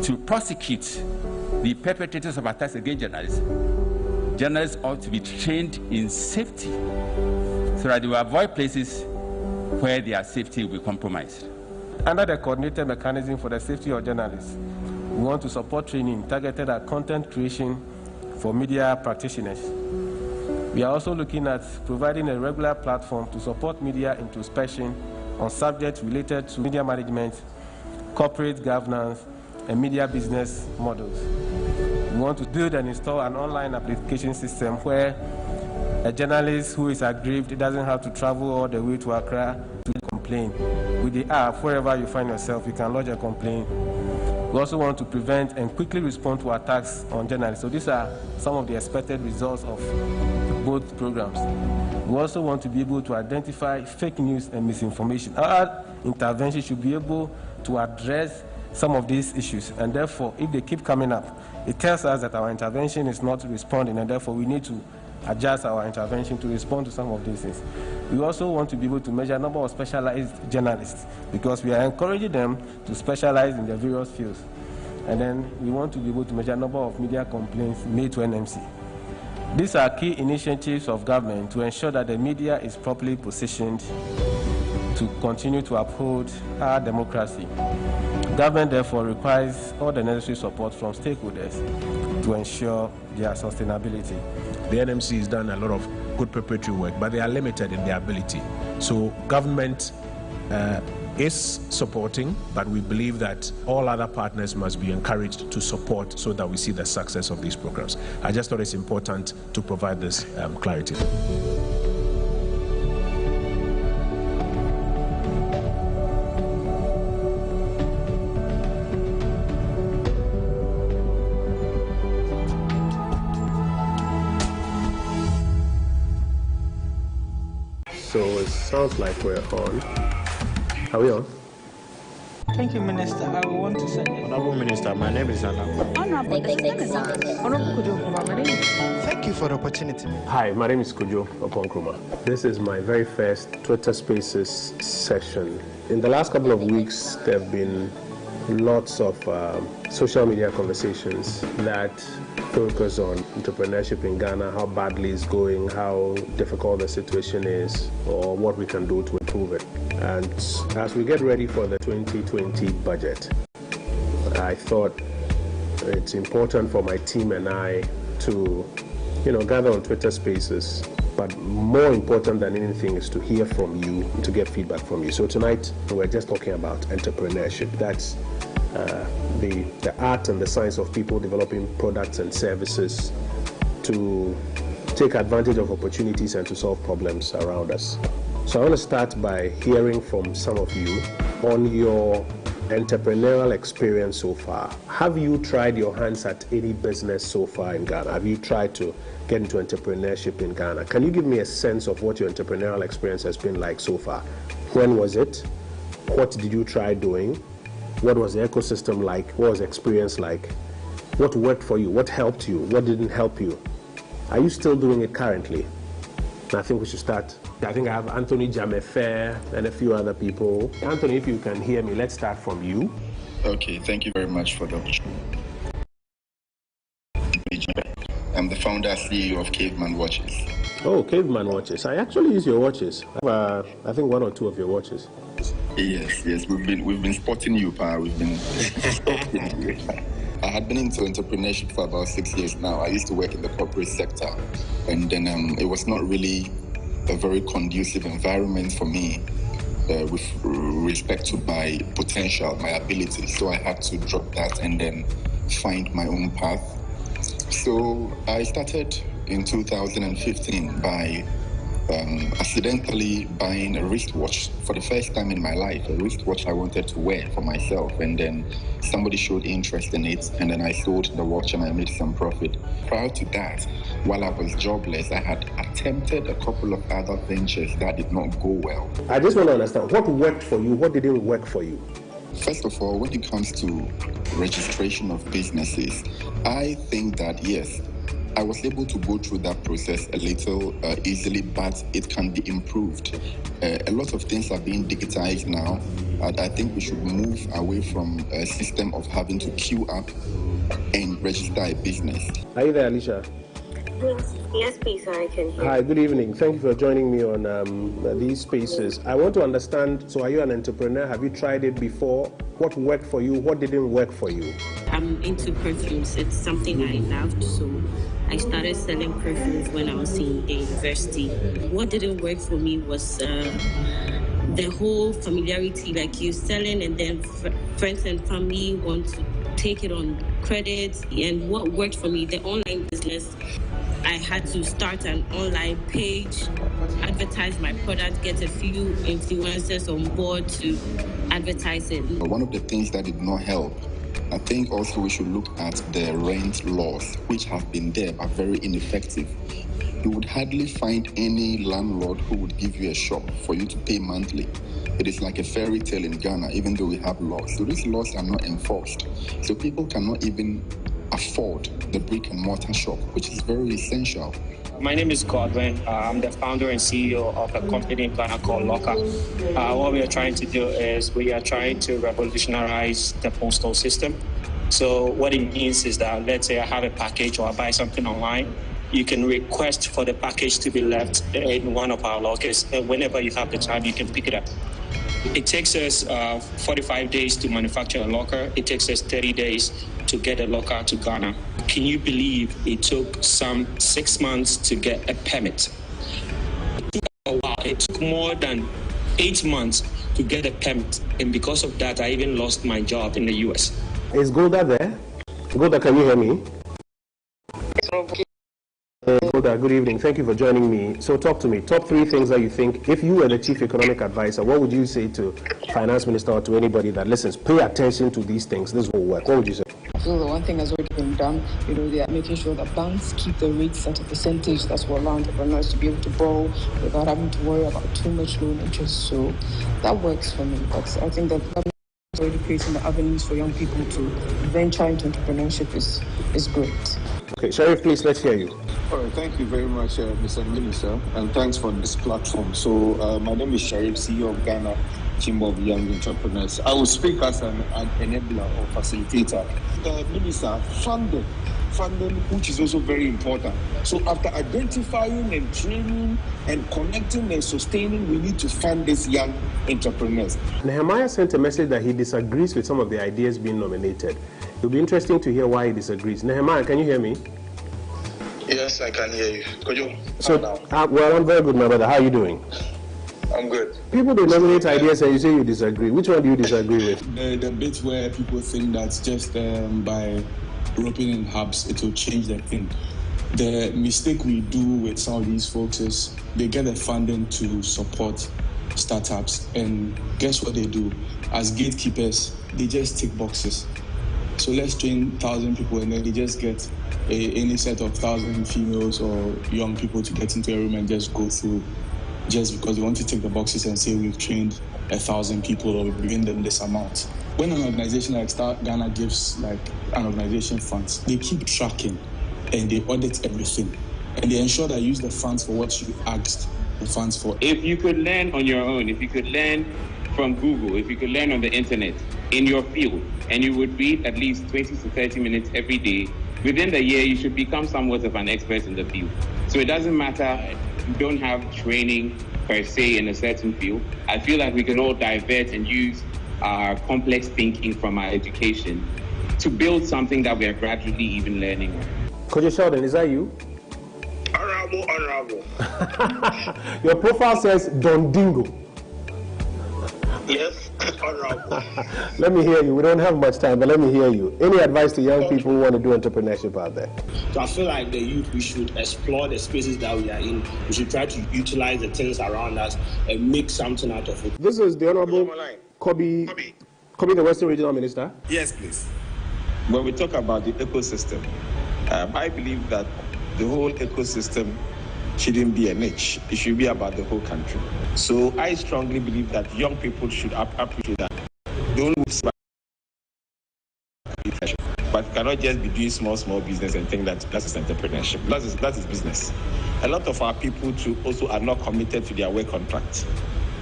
to prosecute the perpetrators of attacks against journalists. Journalists ought to be trained in safety so that they will avoid places where their safety will be compromised. Under the coordinated mechanism for the safety of journalists, we want to support training targeted at content creation for media practitioners. We are also looking at providing a regular platform to support media introspection on subjects related to media management, corporate governance, and media business models. We want to build and install an online application system where a journalist who is aggrieved doesn't have to travel all the way to Accra to complain. With the app, wherever you find yourself, you can lodge a complaint. We also want to prevent and quickly respond to attacks on journalists. So these are some of the expected results of both programs. We also want to be able to identify fake news and misinformation. Our intervention should be able to address some of these issues, and therefore, if they keep coming up, it tells us that our intervention is not responding, and therefore we need to adjust our intervention to respond to some of these things. We also want to be able to measure the number of specialized journalists, because we are encouraging them to specialize in their various fields. And then we want to be able to measure the number of media complaints made to NMC. These are key initiatives of government to ensure that the media is properly positioned to continue to uphold our democracy. Government therefore requires all the necessary support from stakeholders to ensure their sustainability. The NMC has done a lot of good preparatory work, but they are limited in their ability. So government is supporting, but we believe that all other partners must be encouraged to support so that we see the success of these programs. I just thought it's important to provide this clarity. So it sounds like we're on. Are we on? Thank you, Minister. I will want to send it. Honorable Minister, my name is Anna. Thank you for the opportunity. Hi, my name is Kojo Oponkruma. This is my very first Twitter Spaces session. In the last couple of weeks, there have been lots of social media conversations that focus on entrepreneurship in Ghana, how badly it's going, how difficult the situation is, or what we can do to improve it. And as we get ready for the 2020 budget, I thought it's important for my team and I to, gather on Twitter Spaces. But more important than anything is to hear from you, to get feedback from you. So tonight, we're just talking about entrepreneurship. That's the art and the science of people developing products and services to take advantage of opportunities and to solve problems around us. So I want to start by hearing from some of you on your entrepreneurial experience so far. Have you tried your hands at any business so far in Ghana? Have you tried to get into entrepreneurship in Ghana? Can you give me a sense of what your entrepreneurial experience has been like so far? When was it? What did you try doing? What was the ecosystem like? What was the experience like? What worked for you? What helped you? What didn't help you? Are you still doing it currently? I think we should start. I think I have Anthony Jamefair and a few other people. Anthony, if you can hear me, let's start from you. Okay, thank you very much for the opportunity. I'm the founder and CEO of Caveman Watches. Oh, Caveman Watches. I actually use your watches. I think 1 or 2 of your watches. Yes, we've been spotting you, Pa. We've been spotting you. I had been into entrepreneurship for about 6 years now. I used to work in the corporate sector, and then it was not really a very conducive environment for me with respect to my potential, my ability. So I had to drop that and then find my own path. So I started in 2015 by accidentally buying a wristwatch for the first time in my life, a wristwatch I wanted to wear for myself, and then somebody showed interest in it, and then I sold the watch and I made some profit. Prior to that, while I was jobless, I had attempted a couple of other ventures that did not go well. I just want to understand, what worked for you, what didn't work for you? First of all, when it comes to registration of businesses, I think that yes, I was able to go through that process a little easily, but it can be improved. A lot of things are being digitized now. I think we should move away from a system of having to queue up and register a business. Are you there, Alicia? Yes, please, I can hear. Hi, good evening. Thank you for joining me on these spaces. I want to understand, so are you an entrepreneur? Have you tried it before? What worked for you? What didn't work for you? I'm into perfumes. It's something I loved, so I started selling perfumes when I was in university. What didn't work for me was the whole familiarity, like you selling and then friends and family want to take it on credit. And what worked for me, the online business, I had to start an online page, advertise my product, get a few influencers on board to advertise it. One of the things that did not help, I think also we should look at the rent laws, which have been there but very ineffective. You would hardly find any landlord who would give you a shop for you to pay monthly. It is like a fairy tale in Ghana, even though we have laws. So these laws are not enforced. So people cannot even afford the brick and mortar shop, which is very essential. My name is Godwin. I'm the founder and CEO of a company in Ghana called Locker. What we are trying to do is we are trying to revolutionize the postal system. So what it means is that, let's say I have a package or I buy something online, you can request for the package to be left in one of our lockers. And whenever you have the time, you can pick it up. It takes us 45 days to manufacture a locker. It takes us 30 days to get a locker to Ghana. Can you believe it took some 6 months to get a permit? It took more than 8 months to get a permit. And because of that, I even lost my job in the US. Is Golda there? Golda, can you hear me? Golda, good evening. Thank you for joining me. So talk to me. Top 3 things that you think, if you were the chief economic advisor, what would you say to finance minister or to anybody that listens? Pay attention to these things. This will work. What would you say? So the one thing has already been done, they are making sure that banks keep the rates at a percentage that will allow entrepreneurs to be able to borrow without having to worry about too much loan interest. So that works for me. But I think that already creating the avenues for young people to venture into entrepreneurship is great. Okay, Sheriff, please, let's hear you. All right, thank you very much, Mr. Minister, and thanks for this platform. So my name is Sheriff, CEO of Ghana Chamber of Young Entrepreneurs. I will speak as an enabler or facilitator. Minister, funding, which is also very important. So after identifying and training and connecting and sustaining, we need to fund these young entrepreneurs. Nehemiah sent a message that he disagrees with some of the ideas being nominated. It will be interesting to hear why he disagrees. Nehemiah, can you hear me? Yes, I can hear you. Could you? So, well, I'm very good, my brother. How are you doing? I'm good. People, they nominate ideas and you say you disagree. Which one do you disagree with? The bit where people think that just by roping in hubs, it will change the thing. The mistake we do with some of these folks is they get the funding to support startups, and guess what they do? As gatekeepers, they just tick boxes. So let's train 1,000 people and then they just get any set of 1,000 females or young people to get into a room and just go through just because they want to tick the boxes and say we've trained 1,000 people or we've given them this amount. When an organization like Star Ghana gives like an organization funds, they keep tracking and they audit everything. And they ensure that you use the funds for what you asked the funds for. If you could learn on your own, if you could learn from Google, if you could learn on the internet in your field, and you would read at least 20 to 30 minutes every day, within the year you should become somewhat of an expert in the field. So it doesn't matter, you don't have training per se in a certain field. I feel like we can all divert and use our complex thinking from our education to build something that we are gradually even learning. Coach Sheldon, is that you? Honorable. Your profile says Don Dingo. Yes, honorable. Let me hear you. We don't have much time, but let me hear you. Any advice to young people who want to do entrepreneurship out there? So I feel like the youth, we should explore the spaces that we are in. We should try to utilize the things around us and make something out of it. This is the Honorable Kobe, the Western Regional Minister. Yes, please. When we talk about the ecosystem, I believe that the whole ecosystem shouldn't be a niche. It should be about the whole country. So I strongly believe that young people should appreciate that. Don't move but cannot just be doing small business and think that that is entrepreneurship. That is business. A lot of our people too also are not committed to their work contracts.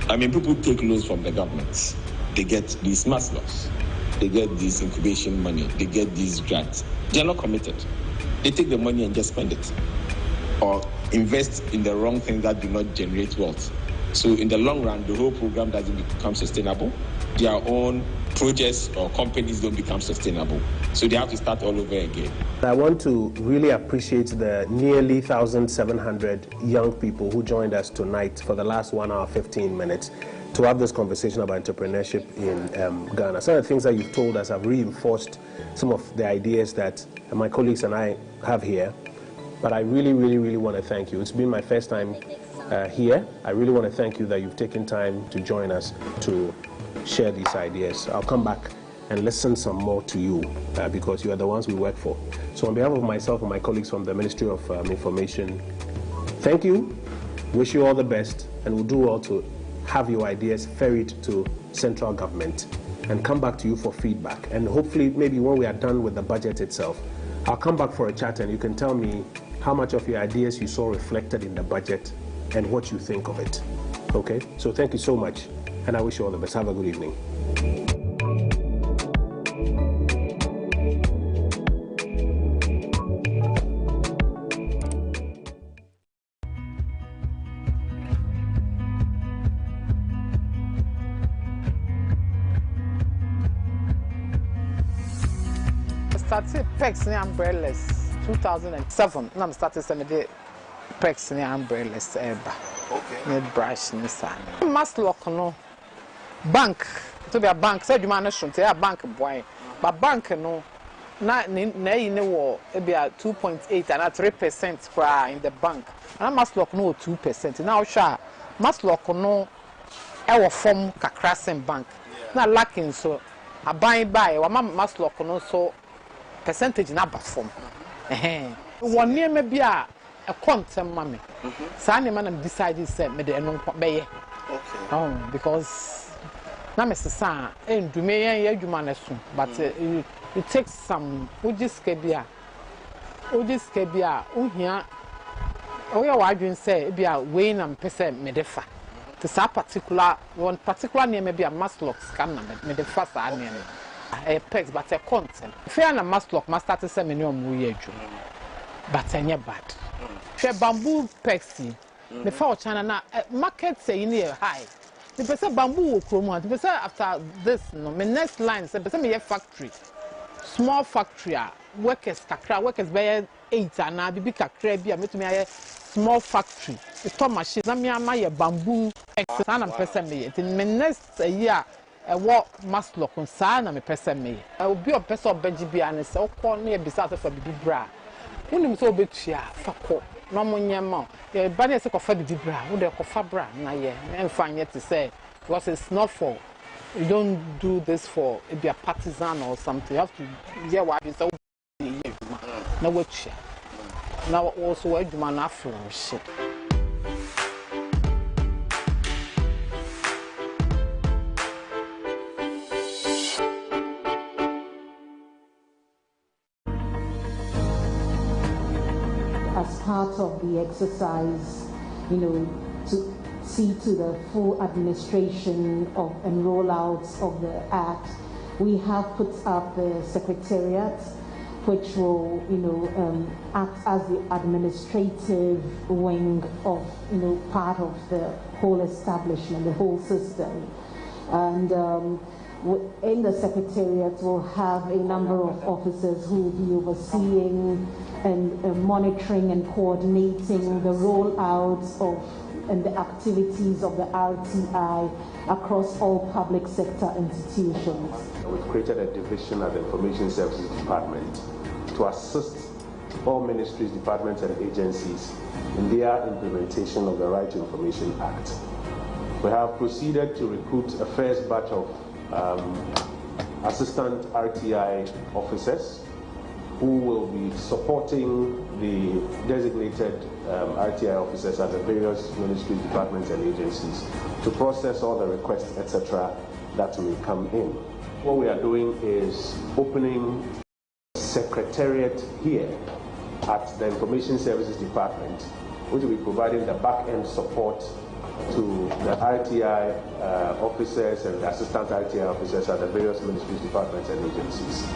I mean, people take loans from the government. They get these mass loans. They get this incubation money. They get these grants. They're not committed. They take the money and just spend it, or invest in the wrong things that do not generate wealth. So in the long run, the whole program doesn't become sustainable. Their own projects or companies don't become sustainable. So they have to start all over again. I want to really appreciate the nearly 1,700 young people who joined us tonight for the last 1 hour, 15 minutes to have this conversation about entrepreneurship in Ghana. Some of the things that you've told us have reinforced some of the ideas that my colleagues and I have here. But I really want to thank you. It's been my first time here. I really want to thank you that you've taken time to join us to share these ideas. I'll come back and listen some more to you because you are the ones we work for. So on behalf of myself and my colleagues from the Ministry of Information, thank you, wish you all the best, and we'll do well to have your ideas ferried to central government and come back to you for feedback. And hopefully, maybe when we are done with the budget itself, I'll come back for a chat and you can tell me how much of your ideas you saw reflected in the budget and what you think of it. Okay? So thank you so much, and I wish you all the best. Have a good evening. Started pegs and umbrellas 2007. I'm started some day pegs and umbrellas ever. Okay. Need brush and sun. Must lock no bank to be a bank. Said you manage to say a bank boy, but bank no. Na in the war it be at 2.8 and at 3% in the bank. And I must lock no 2%. Now sure must lock no our form kakras bank. Now lacking so I buy or must lock no so. Percentage na perform. One near maybe a quantum mammy. Sunny man and decided said me the no bay. Okay. Because na Mr. San and do me and you man soon, but it takes some Ujis Kebia, Uhia. Oh, your wife say it be a Wayne and Pesa Medefa. To some particular one particular name maybe a Maslock scanner, me the first name. A pegs, but a content. Fair and a must start a seminar we but any bad. Fair bamboo pexy. The four channel market say near high. The person bamboo chroma. The person after this no my next line say person me factory. Small factory workers kakra workers by 8 and I be kakra be me a small factory. The top machine na me am bamboo pex and person me. In my next year what must look on sign and a person me. I will be a person of Benji and so call me a beside of a baby bra. When you so bit here, fuck, no more yamma. Your body is a coffee bra, would a coffee bra, na ye, and find yet to say, because it's not for you don't do this for it be a partisan or something. You have to hear what is so no watch. Now also a man after shit. part of the exercise, to see to the full administration of and rollouts of the Act, we have put up the Secretariat, which will, act as the administrative wing of, part of the whole establishment, the whole system. And in the Secretariat, we'll have a number of officers who will be overseeing and monitoring and coordinating the rollout of and the activities of the RTI across all public sector institutions. We've created a division at the Information Services Department to assist all ministries, departments and agencies in their implementation of the Right to Information Act. We have proceeded to recruit a first batch of assistant RTI officers who will be supporting the designated RTI officers at the various ministries, departments and agencies to process all the requests, etc., that may come in. What we are doing is opening a secretariat here at the Information Services Department, which will be providing the back-end support to the RTI officers and the assistant RTI officers at the various ministries, departments and agencies.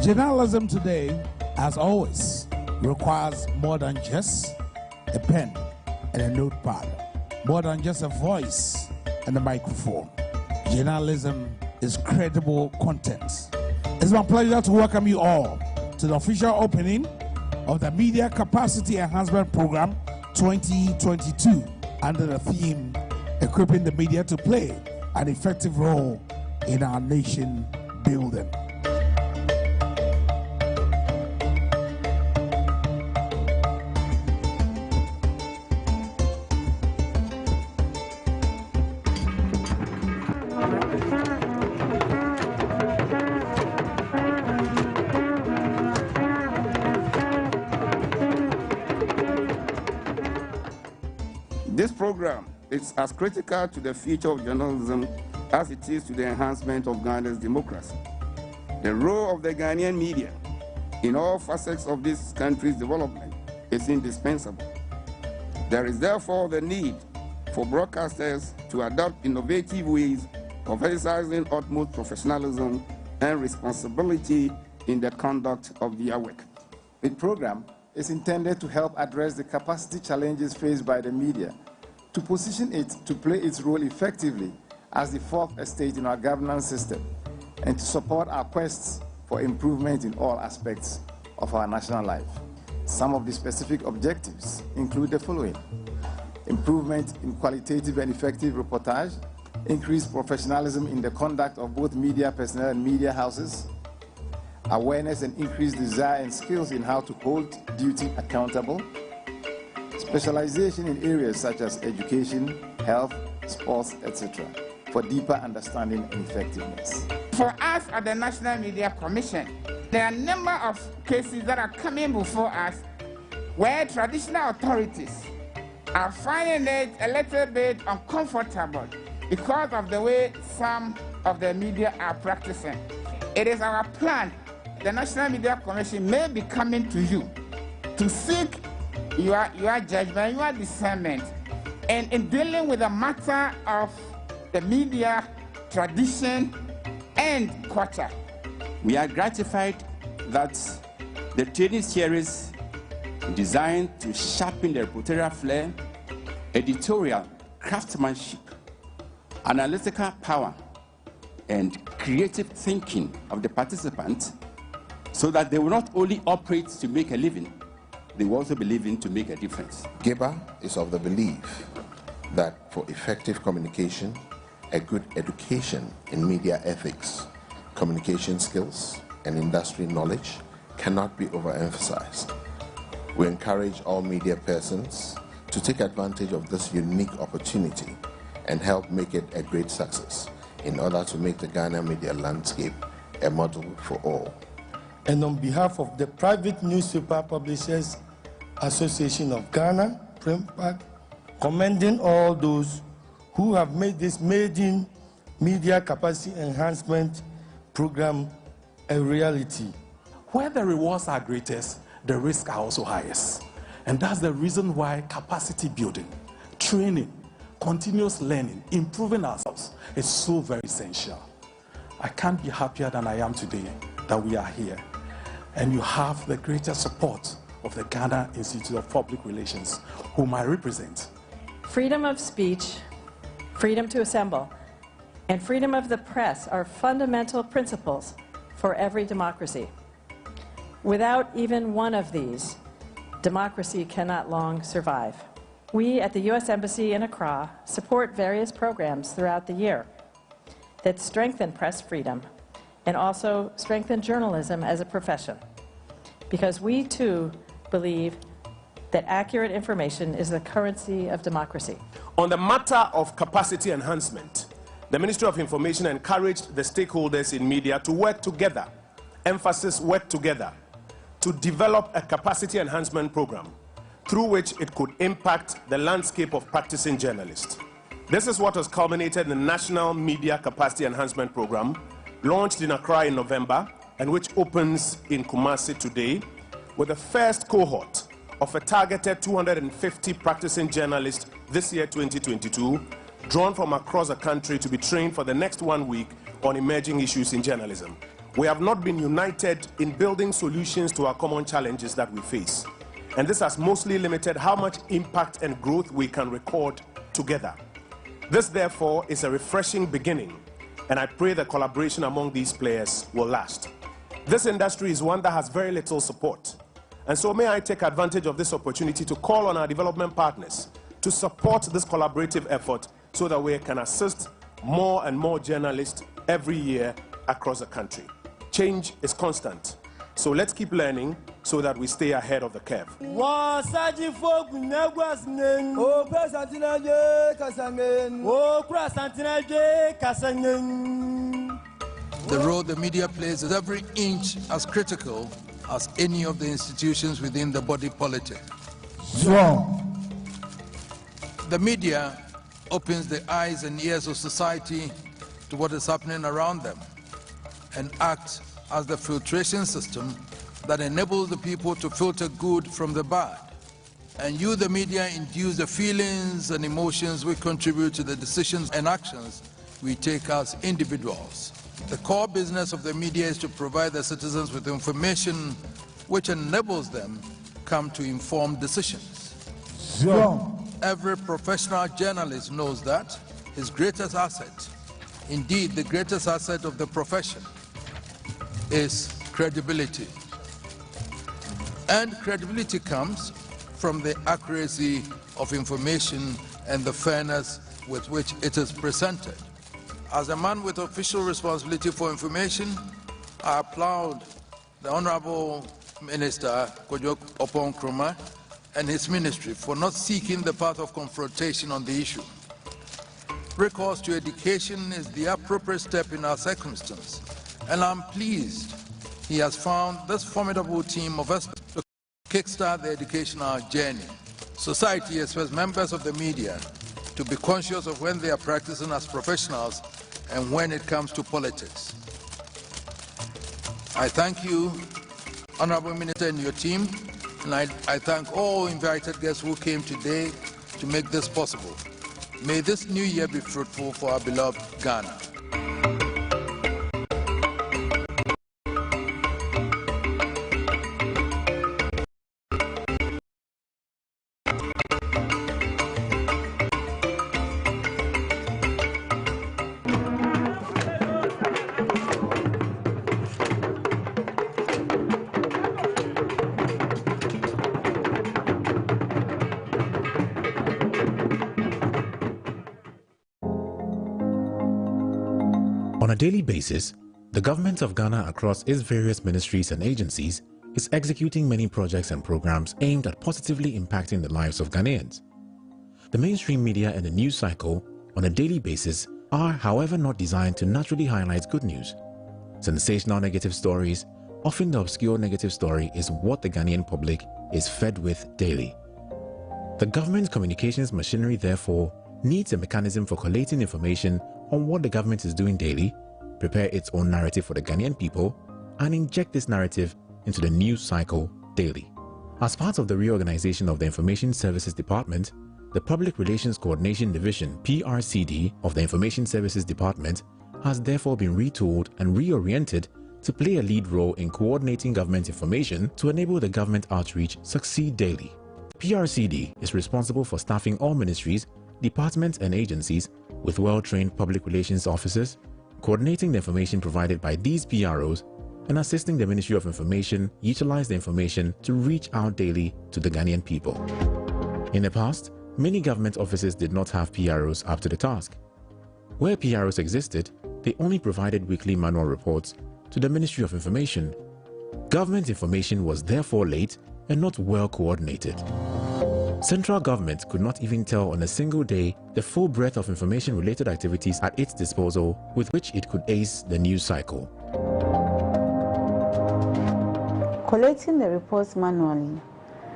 Journalism today, as always, requires more than just a pen and a notepad, more than just a voice and a microphone. Journalism is credible content. It's my pleasure to welcome you all to the official opening of the Media Capacity Enhancement Program 2022 under the theme, Equipping the Media to Play an Effective Role in Our Nation Building. This program is as critical to the future of journalism as it is to the enhancement of Ghana's democracy. The role of the Ghanaian media in all facets of this country's development is indispensable. There is therefore the need for broadcasters to adopt innovative ways of exercising utmost professionalism and responsibility in the conduct of their work. The program is intended to help address the capacity challenges faced by the media, to position it to play its role effectively as the fourth estate in our governance system, and to support our quests for improvement in all aspects of our national life. Some of the specific objectives include the following: improvement in qualitative and effective reportage, increased professionalism in the conduct of both media personnel and media houses, awareness and increased desire and skills in how to hold duty accountable, specialization in areas such as education, health, sports, etc., for deeper understanding and effectiveness. For us at the National Media Commission, there are a number of cases that are coming before us where traditional authorities are finding it a little bit uncomfortable because of the way some of the media are practicing. It is our plan, the National Media Commission may be coming to you to seek your judgment, your discernment, and in dealing with the matter of the media tradition and culture. We are gratified that the training series designed to sharpen the reporterial flair, editorial craftsmanship, analytical power, and creative thinking of the participants so that they will not only operate to make a living, they will also be living to make a difference. GIBA is of the belief that for effective communication, a good education in media ethics, communication skills, and industry knowledge cannot be overemphasized. We encourage all media persons to take advantage of this unique opportunity and help make it a great success in order to make the Ghana media landscape a model for all. And on behalf of the Private Newspaper Publishers Association of Ghana, PRIMPAC, commending all those who have made this maiden media capacity enhancement program a reality. Where the rewards are greatest, the risks are also highest. And that's the reason why capacity building, training, continuous learning, improving ourselves is so very essential. I can't be happier than I am today that we are here. And you have the greatest support of the Ghana Institute of Public Relations, whom I represent. Freedom of speech, freedom to assemble, and freedom of the press are fundamental principles for every democracy. Without even one of these, democracy cannot long survive. We at the U.S. Embassy in Accra support various programs throughout the year that strengthen press freedom and also strengthen journalism as a profession, because we too believe that accurate information is the currency of democracy. On the matter of capacity enhancement, the Ministry of Information encouraged the stakeholders in media to work together, emphasis work together, to develop a capacity enhancement program through which it could impact the landscape of practicing journalists. This is what has culminated in the National Media Capacity Enhancement Program, launched in Accra in November, and which opens in Kumasi today, with the first cohort of a targeted 250 practicing journalists this year, 2022, drawn from across the country to be trained for the next 1 week on emerging issues in journalism. We have not been united in building solutions to our common challenges that we face. And this has mostly limited how much impact and growth we can record together. This, therefore, is a refreshing beginning, and I pray the collaboration among these players will last. This industry is one that has very little support. And so may I take advantage of this opportunity to call on our development partners to support this collaborative effort so that we can assist more and more journalists every year across the country. Change is constant, so let's keep learning so that we stay ahead of the curve. The role the media plays is every inch as critical as any of the institutions within the body politic. The media opens the eyes and ears of society to what is happening around them and acts as the filtration system that enables the people to filter good from the bad. And you, the media, induce the feelings and emotions we contribute to the decisions and actions we take as individuals. The core business of the media is to provide the citizens with information which enables them come to informed decisions. Every professional journalist knows that his greatest asset, indeed the greatest asset of the profession, is credibility. And credibility comes from the accuracy of information and the fairness with which it is presented. As a man with official responsibility for information, I applaud the Honorable Minister Kojo Oppong-Nkrumah and his ministry for not seeking the path of confrontation on the issue. Recourse to education is the appropriate step in our circumstance, and I'm pleased he has found this formidable team of experts to kickstart the educational journey. Society expects members of the media to be conscious of when they are practicing as professionals and when it comes to politics. I thank you, Honorable Minister, and your team, and I thank all invited guests who came today to make this possible. May this new year be fruitful for our beloved Ghana. a daily basis, the government of Ghana across its various ministries and agencies is executing many projects and programs aimed at positively impacting the lives of Ghanaians. The mainstream media and the news cycle on a daily basis are, however, not designed to naturally highlight good news. Sensational negative stories, often the obscure negative story, is what the Ghanaian public is fed with daily. The government communications machinery, therefore, needs a mechanism for collating information on what the government is doing daily, prepare its own narrative for the Ghanaian people, and inject this narrative into the news cycle daily. As part of the reorganization of the Information Services Department, the Public Relations Coordination Division (PRCD) of the Information Services Department has therefore been retooled and reoriented to play a lead role in coordinating government information to enable the government outreach succeed daily. PRCD is responsible for staffing all ministries, departments and agencies with well-trained public relations officers, coordinating the information provided by these PROs, and assisting the Ministry of Information utilize the information to reach out daily to the Ghanaian people. In the past, many government offices did not have PROs up to the task. Where PROs existed, they only provided weekly manual reports to the Ministry of Information. Government information was therefore late and not well coordinated. Central government could not even tell on a single day the full breadth of information-related activities at its disposal with which it could ace the news cycle. Collating the reports manually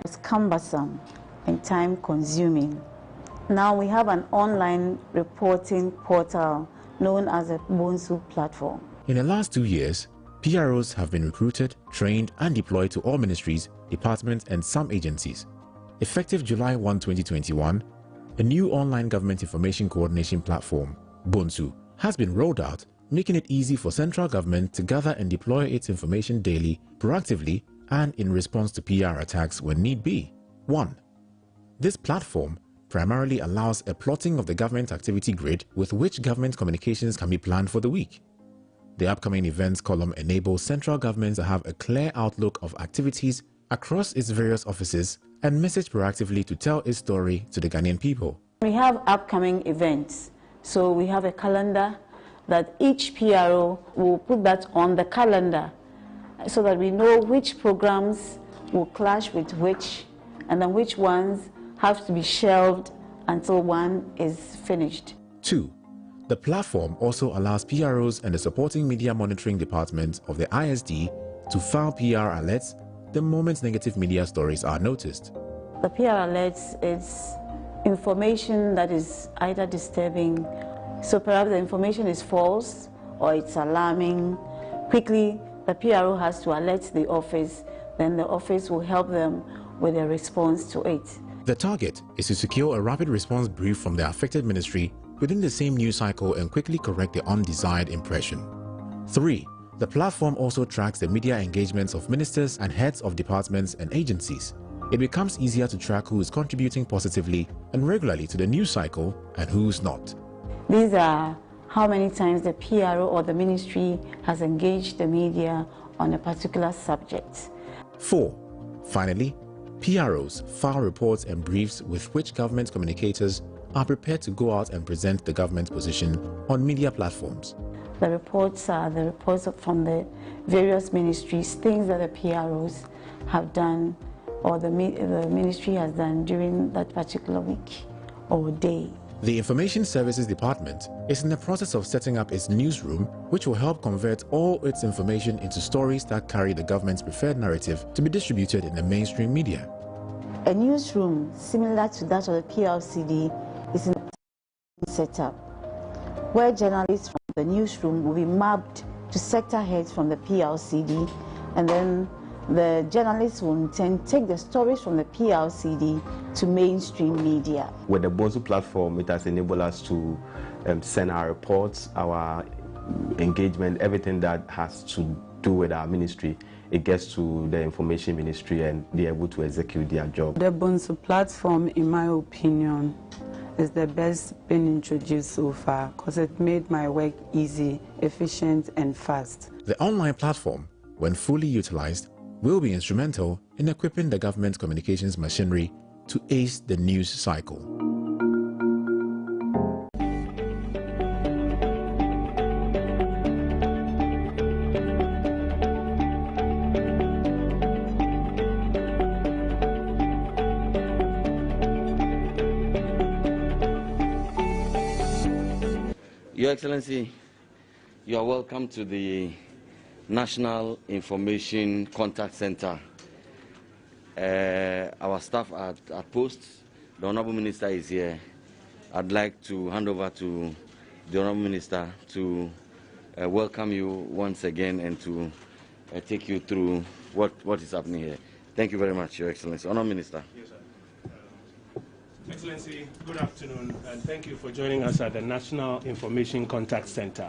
was cumbersome and time-consuming. Now we have an online reporting portal known as a Bonsu platform. In the last 2 years, PROs have been recruited, trained and deployed to all ministries, departments and some agencies. Effective July 1, 2021, a new online government information coordination platform, Bonsu, has been rolled out, making it easy for central government to gather and deploy its information daily, proactively, and in response to PR attacks when need be. 1. This platform primarily allows a plotting of the government activity grid with which government communications can be planned for the week. The upcoming events column enables central government to have a clear outlook of activities across its various offices and message proactively to tell its story to the Ghanaian people. We have upcoming events, so we have a calendar that each PRO will put that on the calendar so that we know which programs will clash with which and then which ones have to be shelved until one is finished. 2. The platform also allows PROs and the supporting media monitoring department of the ISD to file PR alerts the moment negative media stories are noticed. The PR alerts is information that is either disturbing, so perhaps the information is false or it's alarming. Quickly, the PRO has to alert the office, then the office will help them with a response to it. The target is to secure a rapid response brief from the affected ministry within the same news cycle and quickly correct the undesired impression. 3. The platform also tracks the media engagements of ministers and heads of departments and agencies. It becomes easier to track who is contributing positively and regularly to the news cycle and who's not. These are how many times the PRO or the ministry has engaged the media on a particular subject. 4. Finally, PROs file reports and briefs with which government communicators are prepared to go out and present the government's position on media platforms. The reports are the reports from the various ministries, things that the PROs have done or the ministry has done during that particular week or day. The Information Services Department is in the process of setting up its newsroom, which will help convert all its information into stories that carry the government's preferred narrative to be distributed in the mainstream media. A newsroom similar to that of the PLCD is in the setup, where journalists from the newsroom will be mapped to sector heads from the PLCD, and then the journalists will in turn take the stories from the PLCD to mainstream media. With the Bonsu platform, it has enabled us to send our reports, our engagement, everything that has to do with our ministry. It gets to the information ministry and they're able to execute their job. The Bonsu platform, in my opinion, is the best been introduced so far because it made my work easy, efficient and fast. The online platform, when fully utilized, will be instrumental in equipping the government communications machinery to ace the news cycle. Your Excellency, you are welcome to the National Information Contact Center. Our staff are at post. The Honorable Minister is here. I'd like to hand over to the Honorable Minister to welcome you once again and to take you through what is happening here. Thank you very much, Your Excellency. Honorable Minister. Yes, sir. Excellency, good afternoon, and thank you for joining us at the National Information Contact Center.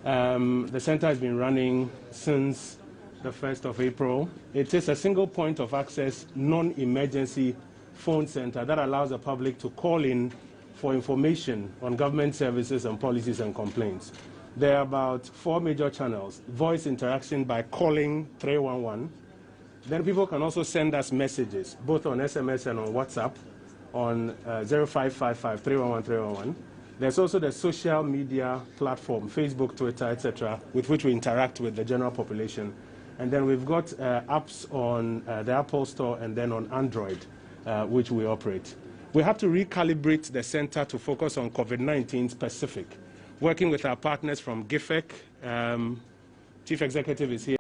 The center has been running since the 1st of April. It is a single point of access, non-emergency phone center that allows the public to call in for information on government services and policies and complaints. There are about 4 major channels: voice interaction by calling 311. Then people can also send us messages, both on SMS and on WhatsApp, on 0555 311 311. There's also the social media platform, Facebook, Twitter, etc., with which we interact with the general population. And then we've got apps on the Apple Store and then on Android, which we operate. We have to recalibrate the center to focus on COVID-19 specific, working with our partners from GIFEC. Chief Executive is here.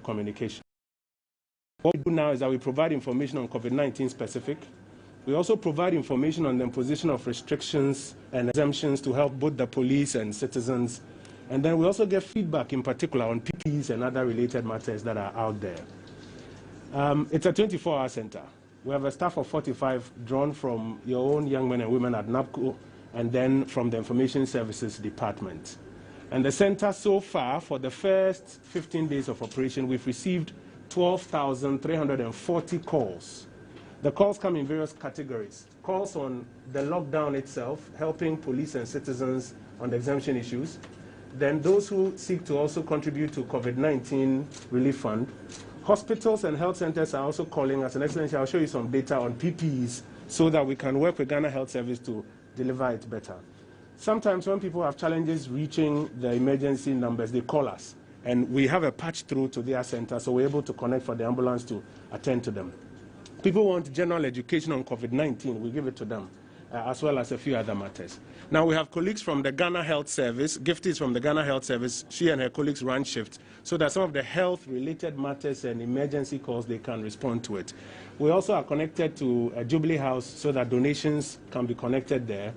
Communication. What we do now is that we provide information on COVID-19 specific. We also provide information on the imposition of restrictions and exemptions to help both the police and citizens. And then we also get feedback in particular on PPEs and other related matters that are out there. It's a 24-hour center. We have a staff of 45 drawn from your own young men and women at NAPCO and then from the Information Services Department. And the center so far, for the first 15 days of operation, we've received 12,340 calls. The calls come in various categories. Calls on the lockdown itself, helping police and citizens on the exemption issues. Then those who seek to also contribute to COVID-19 relief fund. Hospitals and health centers are also calling us. And Excellency, I'll show you some data on PPEs so that we can work with Ghana Health Service to deliver it better. Sometimes when people have challenges reaching the emergency numbers, they call us. And we have a patch through to their center, so we're able to connect for the ambulance to attend to them. People want general education on COVID-19, we give it to them, as well as a few other matters. Now we have colleagues from the Ghana Health Service. Gift is from the Ghana Health Service. She and her colleagues run shifts so that some of the health-related matters and emergency calls, they can respond to it. We also are connected to Jubilee House so that donations can be connected there.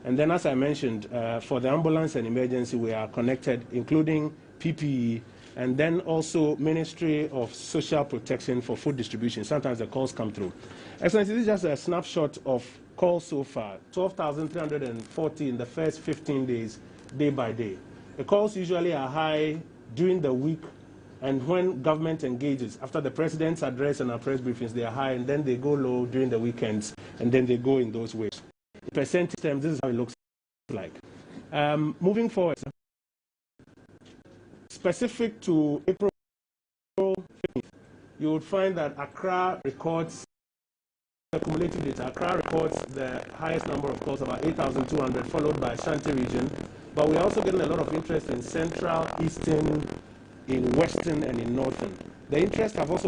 And then, as I mentioned, for the ambulance and emergency, we are connected, including PPE, and then also Ministry of Social Protection for food distribution. Sometimes the calls come through. Excellency, this is just a snapshot of calls so far, 12,340 in the first 15 days, day by day. The calls usually are high during the week, and when government engages, after the President's address and our press briefings, they are high, and then they go low during the weekends, and then they go in those ways. In percentage terms, this is how it looks like. Moving forward, specific to April 15th, you would find that Accra records the cumulative data. Accra records the highest number of calls, about 8,200, followed by Ashanti region. But we're also getting a lot of interest in Central, Eastern, in Western, and in Northern. The interest have also